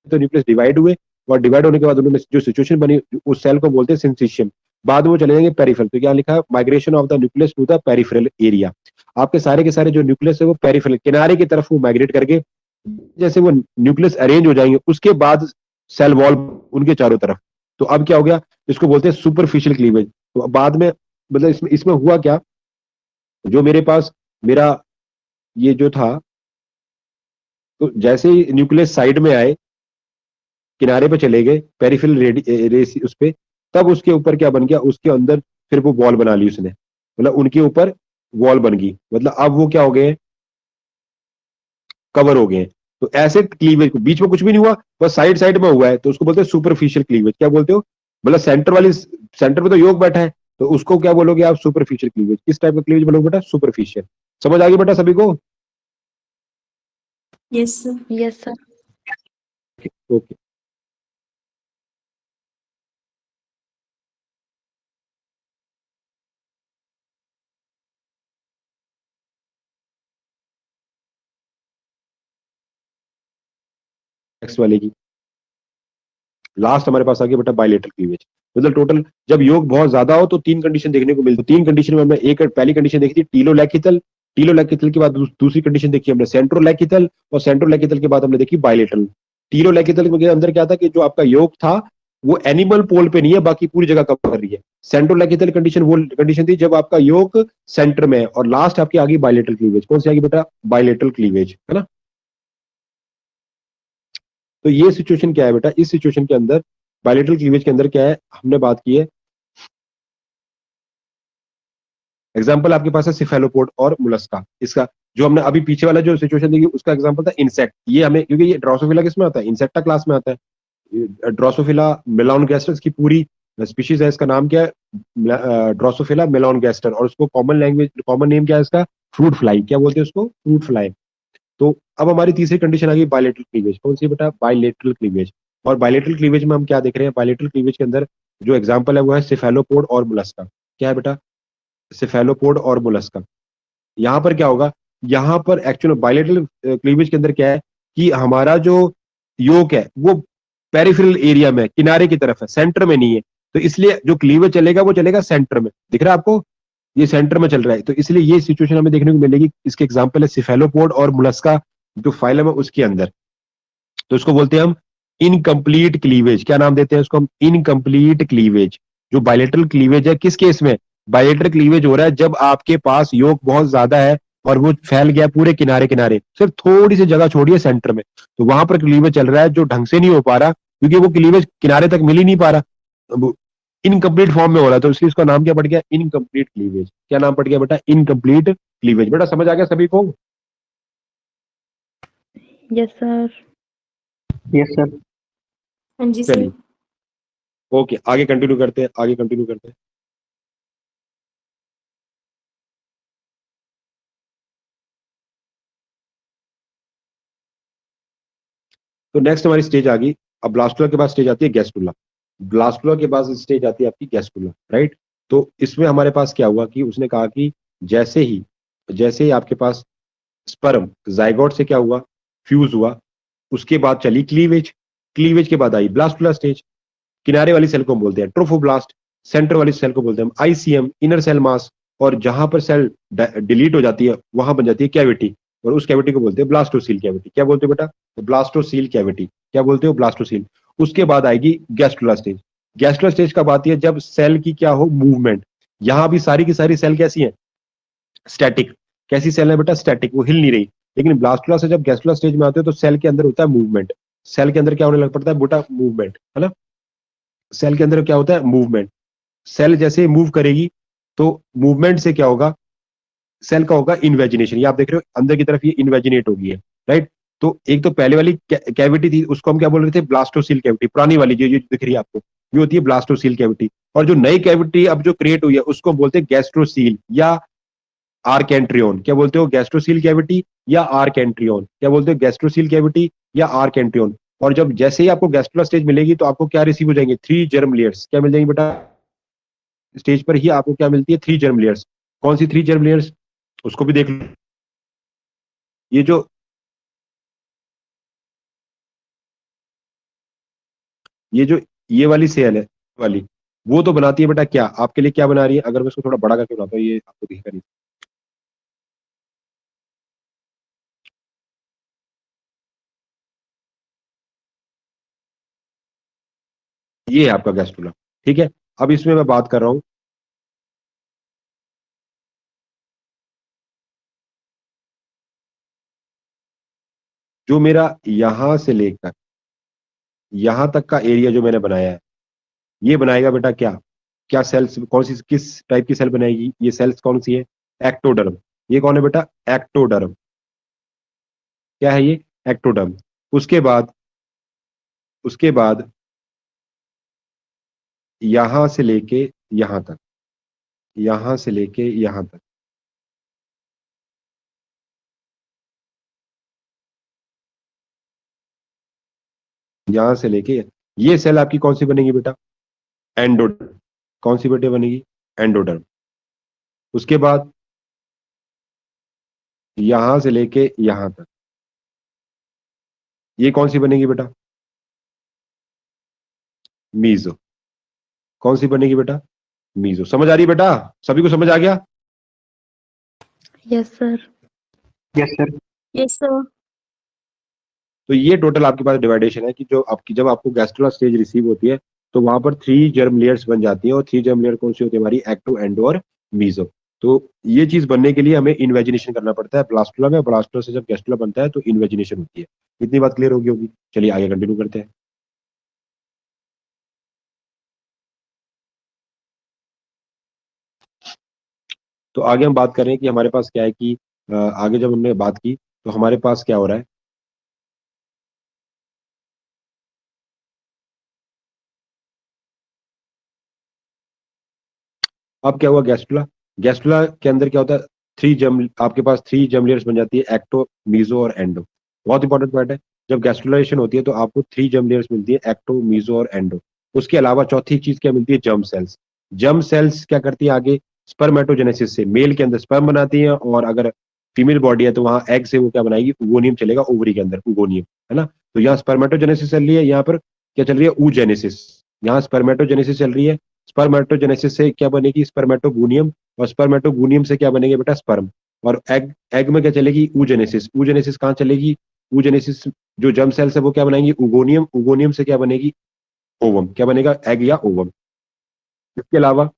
Speaker 1: तो न्यूक्लियस डिवाइड हुए, और डिवाइड होने के बाद उन्होंने जो सिचुएशन बनी उस सेल को बोलते हैं सिंसिशियम। बाद में वो चले जाएंगे पेरिफेरल। तो क्या लिखा है, migration of the nucleus to the peripheral area. आपके सारे के सारे जो न्यूक्लियस है वो पेरिफेरल किनारे की तरफ वो माइग्रेट करके, जैसे वो न्यूक्लियस अरेंज हो जाएंगे उसके बाद सेल वॉल उनके चारों तरफ। तो अब क्या हो गया, इसको बोलते हैं सुपरफिशियल क्लीवेज। तो बाद में मतलब इसमें इसमें हुआ क्या, जो मेरे पास मेरा ये जो था, तो जैसे ही न्यूक्लियस साइड में आए, किनारे पे चले गए पेरिफेरल रेस उस पे, तब उसके ऊपर क्या बन गया, उसके अंदर फिर वो वॉल बना ली उसने, मतलब उनके ऊपर वॉल बन गई, मतलब अब वो क्या हो गए, कवर हो गए। तो ऐसे क्लीवेज को बीच में कुछ भी नहीं हुआ, बस साइड साइड में हुआ है, तो उसको बोलते हैं सुपरफिशियल क्लीवेज। क्या बोलते हो, मतलब सेंटर में तो योग बैठा है, तो उसको क्या बोलोगे आप, सुपरफिशियल क्लीवेज। किस टाइप का क्लीवेज बोलोगे बेटा, सुपरफिशियल। समझ आ गई बेटा सभी को?
Speaker 4: Yes sir.
Speaker 2: Yes sir.
Speaker 1: Okay, next वाले की लास्ट हमारे पास आ गया बेटा बायलेटरल क्लीवेज। मतलब टोटल जब योग बहुत ज्यादा हो तो तीन कंडीशन देखने को मिलती है। तीन कंडीशन में हमने एक पहली कंडीशन देखी थी टीलोलैकिथल, टीलोलैकिथल के बाद दूसरी कंडीशन देखी हमने सेंट्रोलैकिथल, और सेंट्रोलैकिथल के बाद हमने देखी बायलेटरल। टीलोलैकिथल के अंदर क्या था कि जो आपका योग था वो एनिमल पोल पे नहीं है, बाकी पूरी जगह कवर कर रही है। सेंट्रोलैकिथल कंडीशन वो कंडीशन थी जब आपका योग सेंटर में है, और लास्ट आपकी आ गई बायलेटरल क्लीवेज। कौन सी आ गई बेटा, बायलेटरल क्लीवेज, है ना। तो ये सिचुएशन क्या है बेटा, इस सिचुएशन के अंदर बायलेटरल क्लीवेज के अंदर क्या है, हमने बात की है। एग्जांपल आपके पास है सिफेलोपोड और मुलस्का। इसका जो हमने अभी पीछे वाला जो सिचुएशन देखी उसका एग्जांपल था इंसेक्ट। ये हमें, क्योंकि ये ड्रोसोफिला किस में आता है, इंसेक्टा क्लास में आता है। ड्रोसोफिला मेलानोगैस्ट्रस की पूरी स्पीशीज है, इसका नाम क्या है, ड्रोसोफिला मेलॉनगेस्टर, और उसको कॉमन नेम क्या है इसका, फ्रूट फ्लाई, क्या बोलते हैं उसको, फ्रूट फ्लाई। तो अब हमारी तीसरी कंडीशन आ गई बायलेटरल क्लीवेज। कौन सी बेटा, बायलेटरल क्लीवेज। और बायलेटरल क्लीवेज में हम क्या देख रहे हैं, बायलेटरल क्लीवेज के अंदर जो एग्जांपल है वो है सिफेलोपोड और मोलस्का। क्या है बेटा, सिफेलोपोड और मोलस्का। यहाँ पर क्या होगा, यहाँ पर एक्चुअल बायलेटरल क्लीवेज के अंदर क्या है कि हमारा जो योक है वो पेरिफेरल एरिया में, किनारे की तरफ है, सेंटर में नहीं है। तो इसलिए जो क्लीवेज चलेगा वो चलेगा सेंटर में, दिख रहा है आपको, ये सेंटर में चल रहा है। तो इसलिए ये सिचुएशन हमें देखने को मिलेगी। इसके एग्जांपल है सिफेलोपोड और मुलस्का जो फाइलम है उसके अंदर। तो इसको बोलते हैं हम इनकम्प्लीट क्लीवेज। क्या नाम देते हैं उसको हम, इनकम्प्लीट क्लीवेज। जो बायलेटरल क्लीवेज है किस केस में, बायलेटरल क्लीवेज हो रहा है जब आपके पास योग बहुत ज्यादा है और वो फैल गया पूरे किनारे किनारे, सिर्फ थोड़ी सी जगह छोड़ी है सेंटर में, तो वहां पर क्लीवेज चल रहा है जो ढंग से नहीं हो पा रहा, क्योंकि वो क्लीवेज किनारे तक मिल ही नहीं पा रहा, इनकम्प्लीट फॉर्म में हो रहा है। तो इसलिए इसका नाम क्या पड़ गया, इनकम्प्लीट क्लीवेज। क्या नाम पड़ गया बेटा, इनकम्प्लीट क्लीवेज। बेटा समझ आ गया सभी को?
Speaker 2: Yes sir.
Speaker 3: Yes sir.
Speaker 4: हाँ जी सर।
Speaker 1: चलिए ओके, आगे कंटिन्यू करते हैं, आगे कंटिन्यू करते हैं। तो नेक्स्ट हमारी स्टेज आ गई। अब ब्लास्टुला के बाद स्टेज आती है गैस्ट्रुला। ब्लास्टुला के बाद स्टेज आती है आपकी गैस्ट्रुला, राइट। तो इसमें हमारे पास क्या हुआ कि उसने कहा कि जैसे ही आपके पास स्पर्म जाइगोट से क्या हुआ, फ्यूज हुआ, उसके बाद चली क्लीवेज। क्लीवेज के बाद आई ब्लास्टुला स्टेज। किनारे वाली सेल को हम बोलते हैं ट्रोफोब्लास्ट, सेंटर वाली सेल को बोलते हैं हम आईसीएम, इनर सेल मास, और जहां पर सेल डिलीट हो जाती है वहां बन जाती है कैविटी, और उस कैविटी को बोलते हैं ब्लास्टोसील कैविटी। क्या बोलते हो बेटा, ब्लास्टोसील कैविटी। क्या बोलते हो, ब्लास्टोसील। उसके बाद आएगी गैस्ट्रुला स्टेज। गैस्ट्रुला स्टेज कब आती है, जब सेल की क्या हो, मूवमेंट। यहां भी सारी की सारी सेल कैसी है, स्टैटिक। कैसी सेल है बेटा, स्टैटिक, वो हिल नहीं रही। लेकिन ब्लास्टुला से जब गैस्ट्रुला स्टेज में आते हो तो सेल के अंदर होता है मूवमेंट। सेल के अंदर क्या होने लग पड़ता है बेटा, मूवमेंट, है ना। सेल के अंदर क्या होता है, मूवमेंट। सेल जैसे मूव करेगी तो मूवमेंट से क्या होगा, सेल का होगा इन्वेजिनेशन। ये आप देख रहे हो अंदर की तरफ ये इन्वेजिनेट होगी है, राइट। तो एक तो पहले वाली कैविटी थी उसको हम क्या बोल रहे थे, ब्लास्टोसील कैविटी, पुरानी वाली जो दिख रही है आपको, ये होती है ब्लास्टोसील कैविटी। और जो नई कैविटी अब जो क्रिएट हुई है उसको हम बोलते हैं गैस्ट्रोसील या आर्केंट्रियोन। क्या बोलते हो, गैस्ट्रोसील कैविटी या आर्केंट्रियोन। क्या बोलते हो, गैस्ट्रोसील कैविटी या आर्केंट्रियोन। और जब जैसे ही आपको गैस्ट्रुला स्टेज मिलेगी तो आपको क्या रिसीव हो जाएंगे, 3 जर्म लेयर्स। क्या मिल जाएंगे बेटा, स्टेज पर ही आपको क्या मिलती है, 3 जर्म लेयर्स। कौन सी 3 जर्म लेयर्स, उसको भी देख लो। ये जो ये जो ये वाली सेल है वाली, वो तो बनाती है बेटा क्या, आपके लिए क्या बना रही है, अगर मैं इसको थोड़ा बड़ा करके बनाता हूँ ये आपको दिखेगा नहीं। ये है आपका गैस्ट्रुला, ठीक है। अब इसमें मैं बात कर रहा हूं, जो मेरा यहां से लेकर यहां तक का एरिया जो मैंने बनाया है, ये बनाएगा बेटा क्या, क्या सेल्स, कौन सी, किस टाइप की सेल बनाएगी, ये सेल्स कौन सी है, एक्टोडर्म। ये कौन है बेटा, एक्टोडर्म। क्या है ये, एक्टोडर्म। उसके बाद उसके बाद यहां से लेके यहां तक, यहां से लेके यहां तक, यहां से लेके ये सेल आपकी कौन सी बनेगी बेटा, एंडोडर्म। कौन सी बेटे बनेगी, एंडोडर्म। उसके बाद यहां से लेके यहां तक ये कौन सी बनेगी बेटा, मीजो। कौन सी बनेगी बेटा, मीजो। समझ आ रही है बेटा, सभी को समझ आ गया?
Speaker 2: Yes sir.
Speaker 3: Yes sir.
Speaker 4: Yes sir.
Speaker 1: तो ये टोटल आपके पास डिवाइडेशन है कि जो आपकी, जब आपको गैस्ट्रुला स्टेज रिसीव होती है तो वहां पर 3 जर्म लेयर्स बन जाती है, और 3 जर्म लेयर कौन सी होती है हमारी, एक्टो, एंडो और मीजो। तो ये चीज बनने के लिए हमें इन्वेजिनेशन करना पड़ता है ब्लास्टुला में। ब्लास्टुला से जब गैस्ट्रुला बनता है तो इन्वेजिनेशन होती है। इतनी बात क्लियर होगी? चलिए आगे कंटिन्यू करते हैं। तो आगे हम बात कर रहे हैं कि हमारे पास क्या है कि आगे जब हमने बात की तो हमारे पास क्या हो रहा है, अब क्या हुआ, गैस्ट्रुला, गैस्ट्रुला के अंदर क्या होता है, आपके पास 3 जर्म लेयर्स बन जाती है, एक्टो, मीजो और एंडो। बहुत इंपॉर्टेंट पॉइंट है, जब गैस्ट्रुलाइजेशन होती है तो आपको 3 जर्म लेयर्स मिलती है, एक्टो, मीजो और एंडो। उसके अलावा चौथी चीज क्या मिलती है, जर्म सेल्स। जर्म सेल्स क्या करती है आगे, स्पर्मेटोजेनेसिस से मेल के अंदर स्पर्म बनाती है, और अगर फीमेल बॉडी है तो वहां एग से वो क्या बनाएगी, उगोनियम चलेगा ओवरी के अंदर, उगोनियम, है ना। तो यहाँ स्पर्मेटोजेनेसिस चल रही है, यहाँ पर क्या चल रही है, oogenesis। यहाँ स्पर्मेटोजेनेसिस चल रही है, स्पर्मेटोजेनेसिस से क्या बनेगी, स्पर्मेटोगोनियम, और स्पर्मेटोगोनियम से क्या बनेगा बेटा, स्पर्म। और एग, एग में क्या चलेगी, oogenesis। oogenesis कहाँ चलेगी, oogenesis जो जर्म सेल्स है वो क्या बनाएंगी, उगोनियम, उगोनियम से क्या बनेगी, ओवम, क्या बनेगा, एग या ओवम। इसके अलावा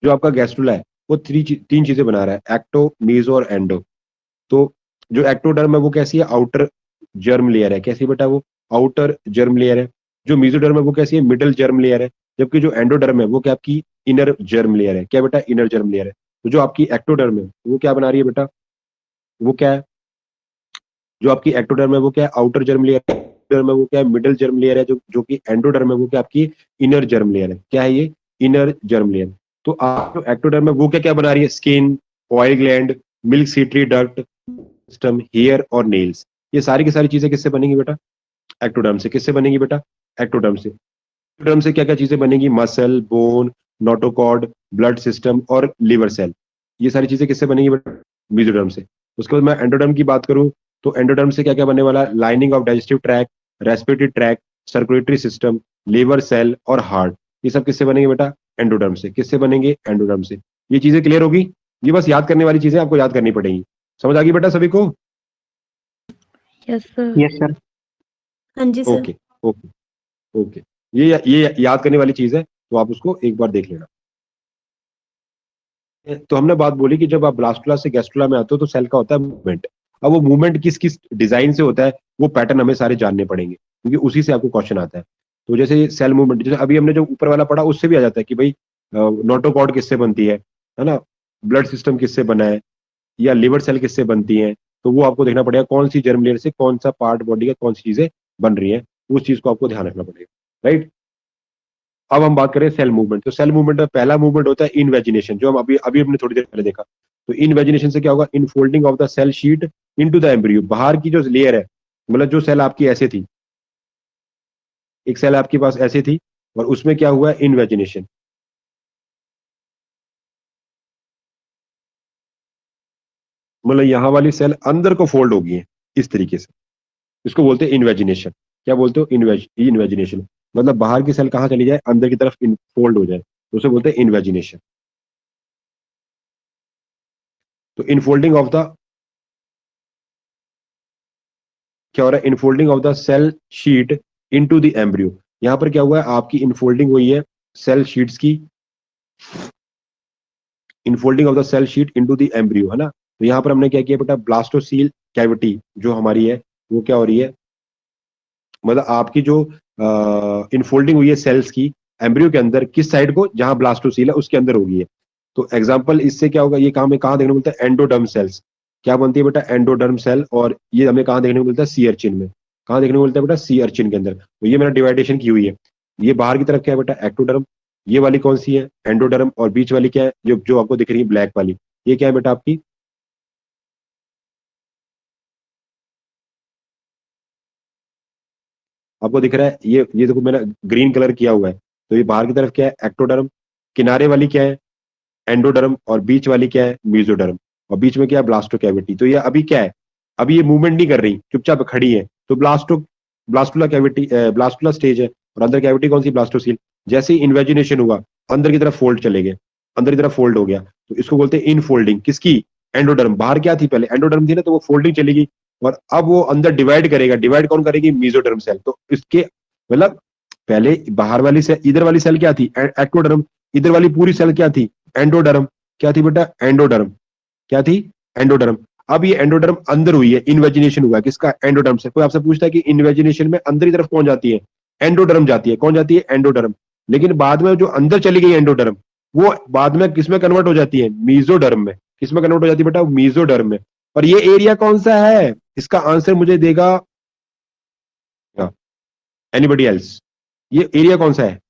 Speaker 1: जो आपका गैस्ट्रुला है वो 3 चीजें बना रहा है, एक्टो, मीजो और एंडो। तो जो एक्टोडर्म है वो कैसी है, आउटर जर्म लेयर है, कैसी बेटा, वो आउटर जर्म लेयर है। जो मीजोडर्म है वो कैसी है, मिडल जर्म लेयर है। जबकि जो एंडोडर्म है वो क्या आपकी इनर जर्म लेयर है, क्या बेटा, इनर जर्म लेयर है। तो जो आपकी एक्टोडर्म है वो क्या बना रही है बेटा, वो क्या है, जो आपकी एक्टोडर्म है वो क्या है, आउटर जर्म लेयर है। जर्म है वो क्या है, मिडल जर्म लेयर है। जो जो कि एंडोडर्म है वो क्या आपकी इनर जर्म लेयर है, क्या है ये, इनर जर्म लेयर। तो आप जो एक्टोडर्म है वो क्या क्या बना रही है, skin, oil gland, milk secretory duct system, hair और नेल्स। ये सारी की सारी चीजें किससे बनेंगी बेटा, एक्टोडर्म से। किससे बनेगी बेटा, एक्टोडर्म से। एक्टोडर्म से क्या क्या चीजें बनेगी, muscle, bone, notochord, blood system और लिवर सेल। ये सारी चीजें किससे बनेगी बेटा, मेसोडर्म से। उसके बाद मैं एंडोडर्म की बात करूं तो एंडोडर्म से क्या क्या बनने वाला है, lining of digestive tract, respiratory tract, circulatory system, liver cell और हार्ट। ये सब किससे बनेंगे बेटा, एंडोडर्म से। किससे बनेंगे, एंडोडर्म से। ये चीजें क्लियर होगी, ये बस याद करने वाली चीजें आपको याद करनी पड़ेगी। समझ आ गई बेटा सभी को,
Speaker 2: यस सर।
Speaker 3: Yes sir.
Speaker 4: हाँ जी सर।
Speaker 1: Okay, okay, okay. ये याद करने वाली चीज है, तो आप उसको एक बार देख लेना। तो हमने बात बोली कि जब आप ब्लास्टुला से गैस्ट्रुला में आते हो तो सेल का होता है मूवमेंट। अब वो मूवमेंट किस किस डिजाइन से होता है, वो पैटर्न हमें सारे जानने पड़ेंगे, क्योंकि उसी से आपको क्वेश्चन आता है। तो जैसे सेल मूवमेंट, जैसे अभी हमने जो ऊपर वाला पढ़ा उससे भी आ जाता है कि भाई नोटोकॉर्ड किससे बनती है ना, ब्लड सिस्टम किससे बना है, या लिवर सेल किससे बनती है। तो वो आपको देखना पड़ेगा कौन सी जर्म लेयर से कौन सा पार्ट बॉडी का कौन सी चीजें बन रही है, उस चीज को आपको ध्यान रखना पड़ेगा, राइट। अब हम बात करें सेल मूवमेंट। तो सेल मूवमेंट में पहला मूवमेंट होता है इनवेजिनेशन, जो हम अभी अभी हमने थोड़ी देर पहले देखा। तो इनवेजिनेशन से क्या होगा, infolding of the cell sheet into the embryo. बाहर की जो लेयर है, मतलब जो सेल आपकी ऐसे थी, एक सेल आपके पास ऐसे थी, और उसमें क्या हुआ है, इनवेजिनेशन। मतलब यहाँ वाली सेल अंदर को फोल्ड होगी है इस तरीके से, इसको बोलते हैं इन्वेजिनेशन। क्या बोलते हो, इन्वेजिनेशन। मतलब बाहर की सेल कहाँ चली जाए, अंदर की तरफ फोल्ड हो जाए, तो उसे बोलते हैं इन्वेजिनेशन। तो इनफोल्डिंग ऑफ द, क्या हो रहा है, infolding of the cell sheet into the embryo. यहां पर क्या हुआ है, आपकी इनफोल्डिंग हुई है सेल शीट्स की, infolding of the cell sheet into the embryo, है ना। तो यहां पर हमने क्या किया बेटा, ब्लास्टोसील कैविटी जो हमारी है वो क्या हो रही है, मतलब आपकी जो इनफोल्डिंग हुई है सेल्स की एम्ब्रियो के अंदर, किस साइड को, जहां ब्लास्टोसील है उसके अंदर होगी है। तो एग्जांपल इससे क्या होगा, ये काम में कहाँ देखने को मिलता है, एंडोडर्म सेल्स। क्या बनती है बेटा, एंडोडर्म सेल। और ये हमें कहाँ देखने को मिलता है, सी अर्चिन में। कहाँ देखने को मिलता है बेटा, सी अर्चिन के अंदर। तो ये मैंने डिवाइडेशन की हुई है। ये बाहर की तरफ क्या है बेटा, एक्टोडर्म। ये वाली कौन सी है, एंडोडर्म। और बीच वाली क्या है, जो जो आपको दिख रही है ब्लैक वाली, ये क्या है बेटा आपकी, आपको दिख रहा है, ये देखो मैंने ग्रीन कलर किया हुआ है। तो ये बाहर की तरफ क्या है, एक्टोडर्म। किनारे वाली क्या है, एंडोडर्म। और बीच वाली क्या है, मीजोडर्म। और बीच में क्या है, ब्लास्टो कैविटी। तो ये अभी क्या है, अभी ये मूवमेंट नहीं कर रही, चुपचाप खड़ी है। तो ब्लास्टुला कैविटी, ब्लास्टुला स्टेज है। और अंदर कैविटी कौन सी, ब्लास्टोसील। जैसे ही इन्वेजिनेशन हुआ, अंदर की तरफ फोल्ड चले गए, अंदर की तरफ फोल्ड हो गया। तो इसको बोलते हैं इनफोल्डिंग, किसकी, एंडोडर्म। बाहर क्या थी, पहले एंडोडर्म थी ना, तो वो फोल्डिंग चली गई। और अब वो अंदर डिवाइड करेगा, डिवाइड कौन करेगी, मीजोडर्म सेल। तो इसके मतलब पहले बाहर वाली सेल, इधर वाली सेल क्या थी, एक्टोडर्म। इधर वाली पूरी सेल क्या थी, एंडोडर्म। क्या थी बेटा, एंडोडर्म। क्या थी, एंडोडर्म। अब ये एंडोडर्म अंदर हुई है, इन्वेजिनेशन हुआ है किसका, एंडोडर्म से। कोई आपसे पूछता है कि इन्वेजिनेशन में अंदर की तरफ कौन जाती है, एंडोडर्म जाती है। कौन जाती है, एंडोडर्म। लेकिन बाद में जो अंदर चली गई एंडोडर्म, वो बाद में किसमें कन्वर्ट हो जाती है, मीजोडर्म में। किसमें कन्वर्ट हो जाती है बेटा, मीजोडर्म में। और ये एरिया कौन सा है, इसका आंसर मुझे देगा एनीबडी एल्स। ये एरिया कौन सा है?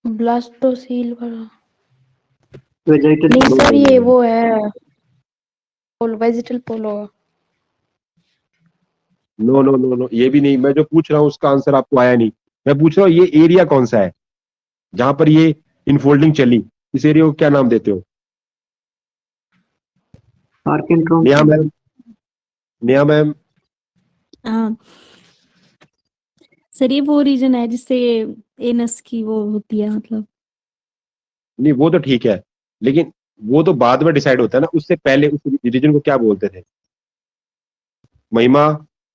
Speaker 2: ब्लास्टोसील वाला
Speaker 3: वेजिटेबल
Speaker 2: नहीं सर, ये वो है वेजिटल पोल होगा।
Speaker 1: नो नो नो नो, ये भी नहीं। मैं जो पूछ रहा हूँ उसका आंसर आपको आया नहीं। मैं पूछ रहा हूँ ये एरिया कौन सा है जहां पर ये इनफोल्डिंग चली, इस एरिया को क्या नाम देते हो?
Speaker 3: आर्केंट्रोम।
Speaker 1: Neha ma'am, Neha ma'am.
Speaker 4: हाँ सर, ये वो रीजन है जिससे एनस की वो होती है, मतलब।
Speaker 1: नहीं वो तो ठीक है, लेकिन वो तो बाद में डिसाइड होता है ना, उससे पहले उस रीजन को क्या बोलते थे? महिमा,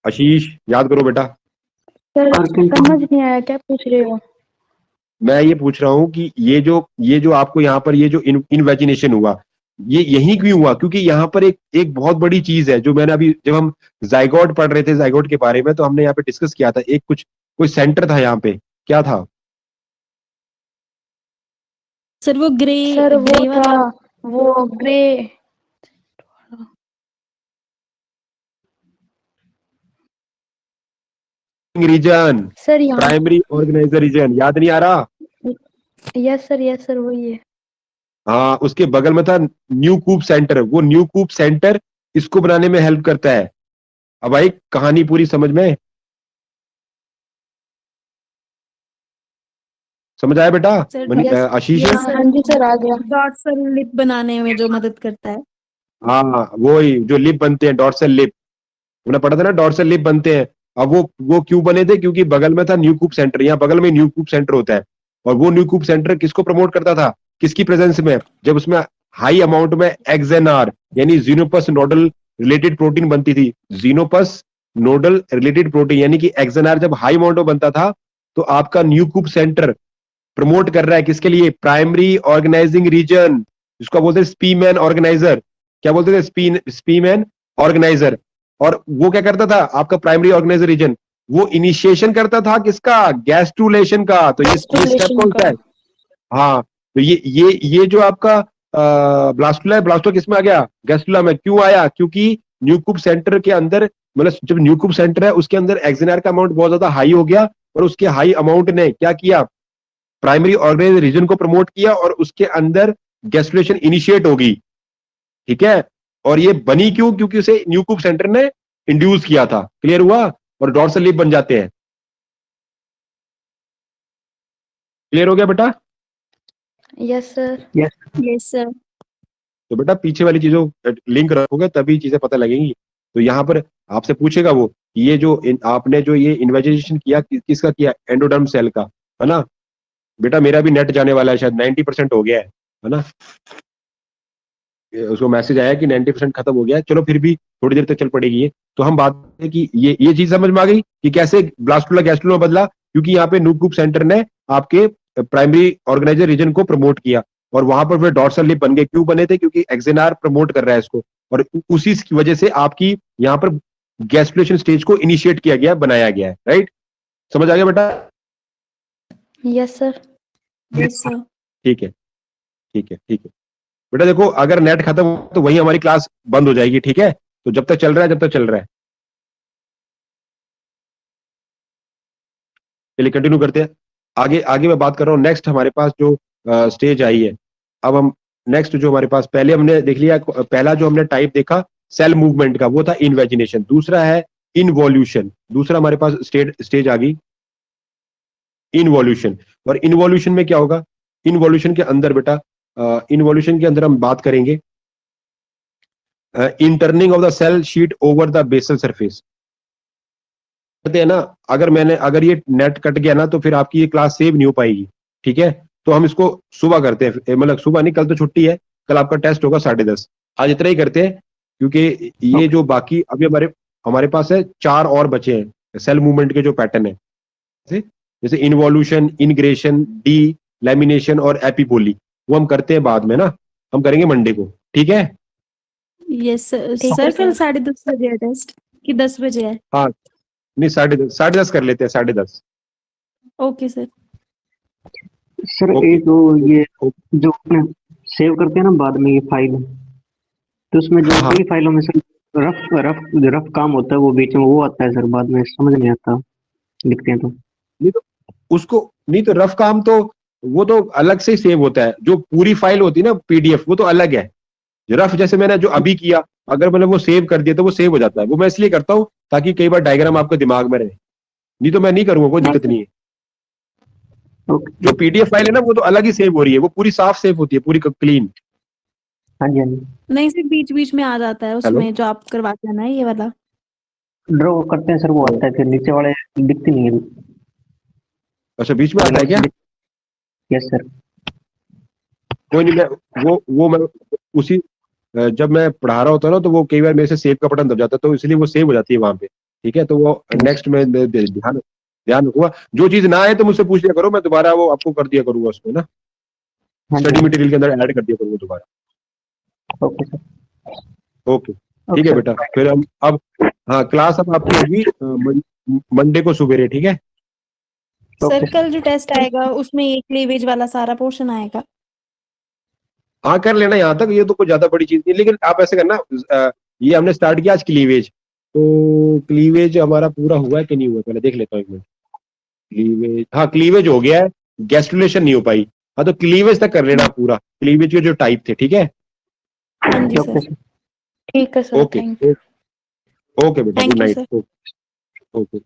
Speaker 1: आशीष, याद करो बेटा।
Speaker 2: सर
Speaker 3: आर्केंट्रोम।
Speaker 2: समझ नहीं आया, क्या पूछ रहे हो?
Speaker 1: मैं ये पूछ रहा हूँ कि ये जो आपको यहाँ पर ये जो इनवेजिनेशन हुआ, ये यही क्यों हुआ? क्योंकि यहाँ पर एक एक बहुत बड़ी चीज है जो मैंने अभी, जब हम जाइगोट पढ़ रहे थे, जाइगोट के बारे में, तो हमने यहाँ पे डिस्कस किया था। एक कुछ कोई सेंटर था यहाँ पे, क्या था?
Speaker 4: सर वो ग्रे
Speaker 2: सर वो
Speaker 4: ग्रे
Speaker 2: था,
Speaker 4: वाला।
Speaker 2: वो ग्रे।
Speaker 1: रीजन,
Speaker 2: सर यहाँ,
Speaker 1: प्राइमरी ऑर्गेनाइजर रीजन, याद नहीं आ रहा?
Speaker 2: यस सर वही है।
Speaker 1: हाँ, उसके बगल में था न्यू कूप सेंटर। वो न्यू कूप सेंटर इसको बनाने में हेल्प करता है। अब भाई कहानी पूरी समझ में, समझ आया बेटा?
Speaker 4: सर
Speaker 2: यस
Speaker 1: आशीष।
Speaker 4: यस
Speaker 2: हाँ
Speaker 4: सर,
Speaker 2: हाँ जी सर, आ गया।
Speaker 4: डॉट्सल लिप बनाने में जो मदद करता है।
Speaker 1: हाँ वही जो लिप बनते हैं, डॉर्सल लिप। हमने पढ़ा था ना, डॉर्सल लिप बनते हैं। अब वो क्यों बने थे? क्योंकि बगल में था न्यू कूप सेंटर। यहाँ बगल में न्यू कूप सेंटर होता है, और वो न्यू कूप सेंटर किसको प्रमोट करता था? किसकी प्रेजेंस में? जब उसमें हाई अमाउंट में एक्सेनआर यानी जीनोपस नोडल रिलेटेड प्रोटीन बनती थी। जीनोपस नोडल रिलेटेड प्रोटीन यानी कि एक्सेनआर जब हाई अमाउंट में बनता था, तो आपका न्यू कूप सेंटर प्रमोट कर रहा है किसके लिए? प्राइमरी ऑर्गेनाइजिंग रीजन, जिसको बोलते हैं स्पीमैन ऑर्गेनाइजर। क्या बोलते थे? स्पीमैन ऑर्गेनाइजर। और वो क्या करता था आपका प्राइमरी ऑर्गेनाइजर रीजन? वो इनिशिएशन करता था किसका? गैस्ट्रुलेशन का। तो ये स्टेप
Speaker 2: Gastrulation
Speaker 1: कौन सा
Speaker 2: का।
Speaker 1: है? हाँ, तो ये जो आपका ब्लास्टुला है, ब्लास्टुला किस में आ गया? गैस्ट्रुला में। क्यों आया? क्योंकि न्यूक्यूब सेंटर के अंदर, मतलब जब न्यूक्यूब सेंटर है उसके अंदर एक्सिनर का अमाउंट बहुत ज्यादा हाई हो गया, और उसके हाई अमाउंट ने क्या किया? प्राइमरी ऑर्गेनाइज रीजन को प्रमोट किया, और उसके अंदर गैस्ट्रुलेशन इनिशिएट होगी। ठीक है? और ये बनी क्यों? क्योंकि उसे न्यूक्यूब सेंटर ने इंड्यूस किया था। क्लियर हुआ? और डॉर्सल लिप बन जाते हैं। क्लियर हो गया बेटा?
Speaker 2: Yes sir.
Speaker 4: Yes sir.
Speaker 1: तो बेटा पीछे वाली चीजों लिंक रखोगे तभी चीजें पता लगेंगी। तो यहाँ पर आपसे पूछेगा वो कि ये जो आपने जो ये इन्वेजिनेशन किया किसका किया? एंडोडर्म सेल का, है ना? बेटा मेरा भी नेट जाने वाला है, शायद 90% हो गया है ना? उसको मैसेज आया कि 90% खत्म हो गया है। चलो फिर भी थोड़ी देर तक चल पड़ेगी ये। तो हम बात है कि ये चीज समझ में आ गई कि कैसे ब्लास्टुला गैस्ट्रुला बदला, क्योंकि यहाँ पे न्यूक्यूब सेंटर ने आपके प्राइमरी ऑर्गेनाइजर रीजन को प्रमोट किया, और वहां पर फिर डॉर्सल लिप बन गए। क्यों बने थे? क्योंकि एक्सेनार प्रमोट कर रहा है इसको, और उसी की वजह से आपकी यहाँ पर गैस्ट्रुलेशन स्टेज को इनिशिएट किया गया, बनाया गया है। राइट? समझ आ गया बेटा?
Speaker 2: Yes sir.
Speaker 4: Yes sir.
Speaker 1: ठीक है, ठीक है, ठीक है बेटा। देखो अगर नेट खत्म हो तो वही हमारी क्लास बंद हो जाएगी। ठीक है? तो जब तक चल रहा है, जब तक चल रहा है, चलिए कंटिन्यू करते हैं। आगे आगे मैं बात कर रहा हूँ। नेक्स्ट हमारे पास जो स्टेज आई है, अब हम नेक्स्ट जो हमारे पास, पहले हमने देख लिया, पहला जो हमने टाइप देखा सेल मूवमेंट का, वो था इनवेजिनेशन। दूसरा है इनवॉल्यूशन। दूसरा हमारे पास स्टेज आ गई इनवॉल्यूशन। और इनवॉल्यूशन में क्या होगा? इनवॉल्यूशन के अंदर बेटा, इनवॉल्यूशन के अंदर हम बात करेंगे inturning of the cell sheet over the basal surface. कहते हैं ना, अगर ये नेट कट गया ना, तो फिर आपकी ये क्लास सेव नहीं हो पाएगी। ठीक है? तो हम इसको सुबह करते हैं, मतलब सुबह नहीं, कल तो छुट्टी है, कल आपका टेस्ट होगा 10:30। आज इतना ही करते हैं, क्योंकि ये जो बाकी अभी हमारे हमारे पास है 4 और बचे हैं सेल मूवमेंट के जो पैटर्न है, जैसे इनवॉल्यूशन, इनग्रेशन, डी लैमिनेशन और एपिपोली। वो हम करते हैं बाद में ना, हम करेंगे मंडे को। ठीक है?
Speaker 4: Yes sir.
Speaker 2: ठीक
Speaker 4: सर
Speaker 2: है
Speaker 4: कल
Speaker 2: सर।
Speaker 4: 10:30 बजे है टेस्ट कि 10 बजे है?
Speaker 1: हाँ, नहीं 10:30, 10:30 कर लेते हैं, 10:30।
Speaker 4: Okay sir.
Speaker 3: Sir
Speaker 1: okay.
Speaker 3: एक वो ये जो अपने सेव करते हैं ना बाद में ये फाइल, तो उसमें जो
Speaker 1: हाँ।
Speaker 3: कई फाइलों में से रफ रफ रफ काम होता है वो बीच में वो आता है सर, बाद में समझ नहीं आता लिखते हैं तो।
Speaker 1: नहीं तो उसको, नहीं तो रफ काम तो वो तो अलग से सेव होता है, जो पूरी फाइल होती है ना पीडीएफ वो तो अलग है। रफ जैसे मैंने जो अभी किया, अगर मैंने वो सेव कर दिया तो वो सेव हो जाता है, वो मैं इसलिए करता हूँ ताकि कई बार डायग्राम आपके दिमाग में रहे, नहीं तो मैं नहीं करूंगा, कोई दिक्कत नहीं है।
Speaker 3: ओके।
Speaker 1: जो पीडीएफ फाइल है ना वो तो अलग ही सेव हो रही है, वो पूरी साफ सेव होती है, पूरी क्लीन।
Speaker 3: हाँ जी हाँ जी।
Speaker 4: नहीं सिर्फ बीच बीच में आ जाता है
Speaker 1: हेलो,
Speaker 4: उसमें जो आप करवाते हैं ना ये वाला।
Speaker 3: ड्रॉ करते हैं सर वो आता है, फिर नीचे वाले दिखते नहीं है।
Speaker 1: अच्छा बीच में आता है क्या?
Speaker 3: Yes sir.
Speaker 1: कोई नहीं, मैं वो मैं उसी जब मैं पढ़ा रहा होता ना तो वो कई बार मेरे से सेव का बटन दब जाता है, तो इसलिए वो सेव हो जाती है वहां पे। ठीक है, तो वो नेक्स्ट में ध्यान ध्यान रखूंगा। जो चीज ना आए तो मुझसे पूछ लिया करो, मैं दोबारा वो आपको कर दिया करूंगा उसमें ना,
Speaker 3: हाँ जी
Speaker 1: स्टडी मटेरियल के अंदर ऐड कर दिया करूंगा दोबारा।
Speaker 3: Okay sir.
Speaker 1: ओके ठीक
Speaker 3: ओके
Speaker 1: है
Speaker 3: सर।
Speaker 1: बेटा, फिर हम अब, हाँ क्लास अब आपकी होगी मंडे को सुबेरे, ठीक है?
Speaker 3: ओके
Speaker 4: सर कल जो टेस्ट आएगा उसमें ये क्लीवेज वाला सारा पोर्शन आएगा।
Speaker 1: हाँ कर लेना यहाँ तक, ये तो कोई ज्यादा बड़ी चीज नहीं, लेकिन आप ऐसे करना, ये हमने स्टार्ट किया आज क्लीवेज, तो क्लीवेज हमारा पूरा हुआ है कि नहीं हुआ पहले देख लेता हूँ एक मिनट। क्लीवेज, हाँ क्लीवेज हो गया है, गैस्ट्रुलेशन नहीं हो पाई। हाँ तो क्लीवेज तक कर लेना पूरा, क्लीवेज के जो टाइप थे, ठीक है?
Speaker 4: हाँ जी
Speaker 3: ओके
Speaker 4: सर।
Speaker 3: सर।
Speaker 2: ठीक है sir,
Speaker 1: okay
Speaker 2: thank you.
Speaker 1: Okay बेटा,
Speaker 4: thank
Speaker 1: good
Speaker 4: you
Speaker 1: night.
Speaker 4: Sir.
Speaker 1: Okay.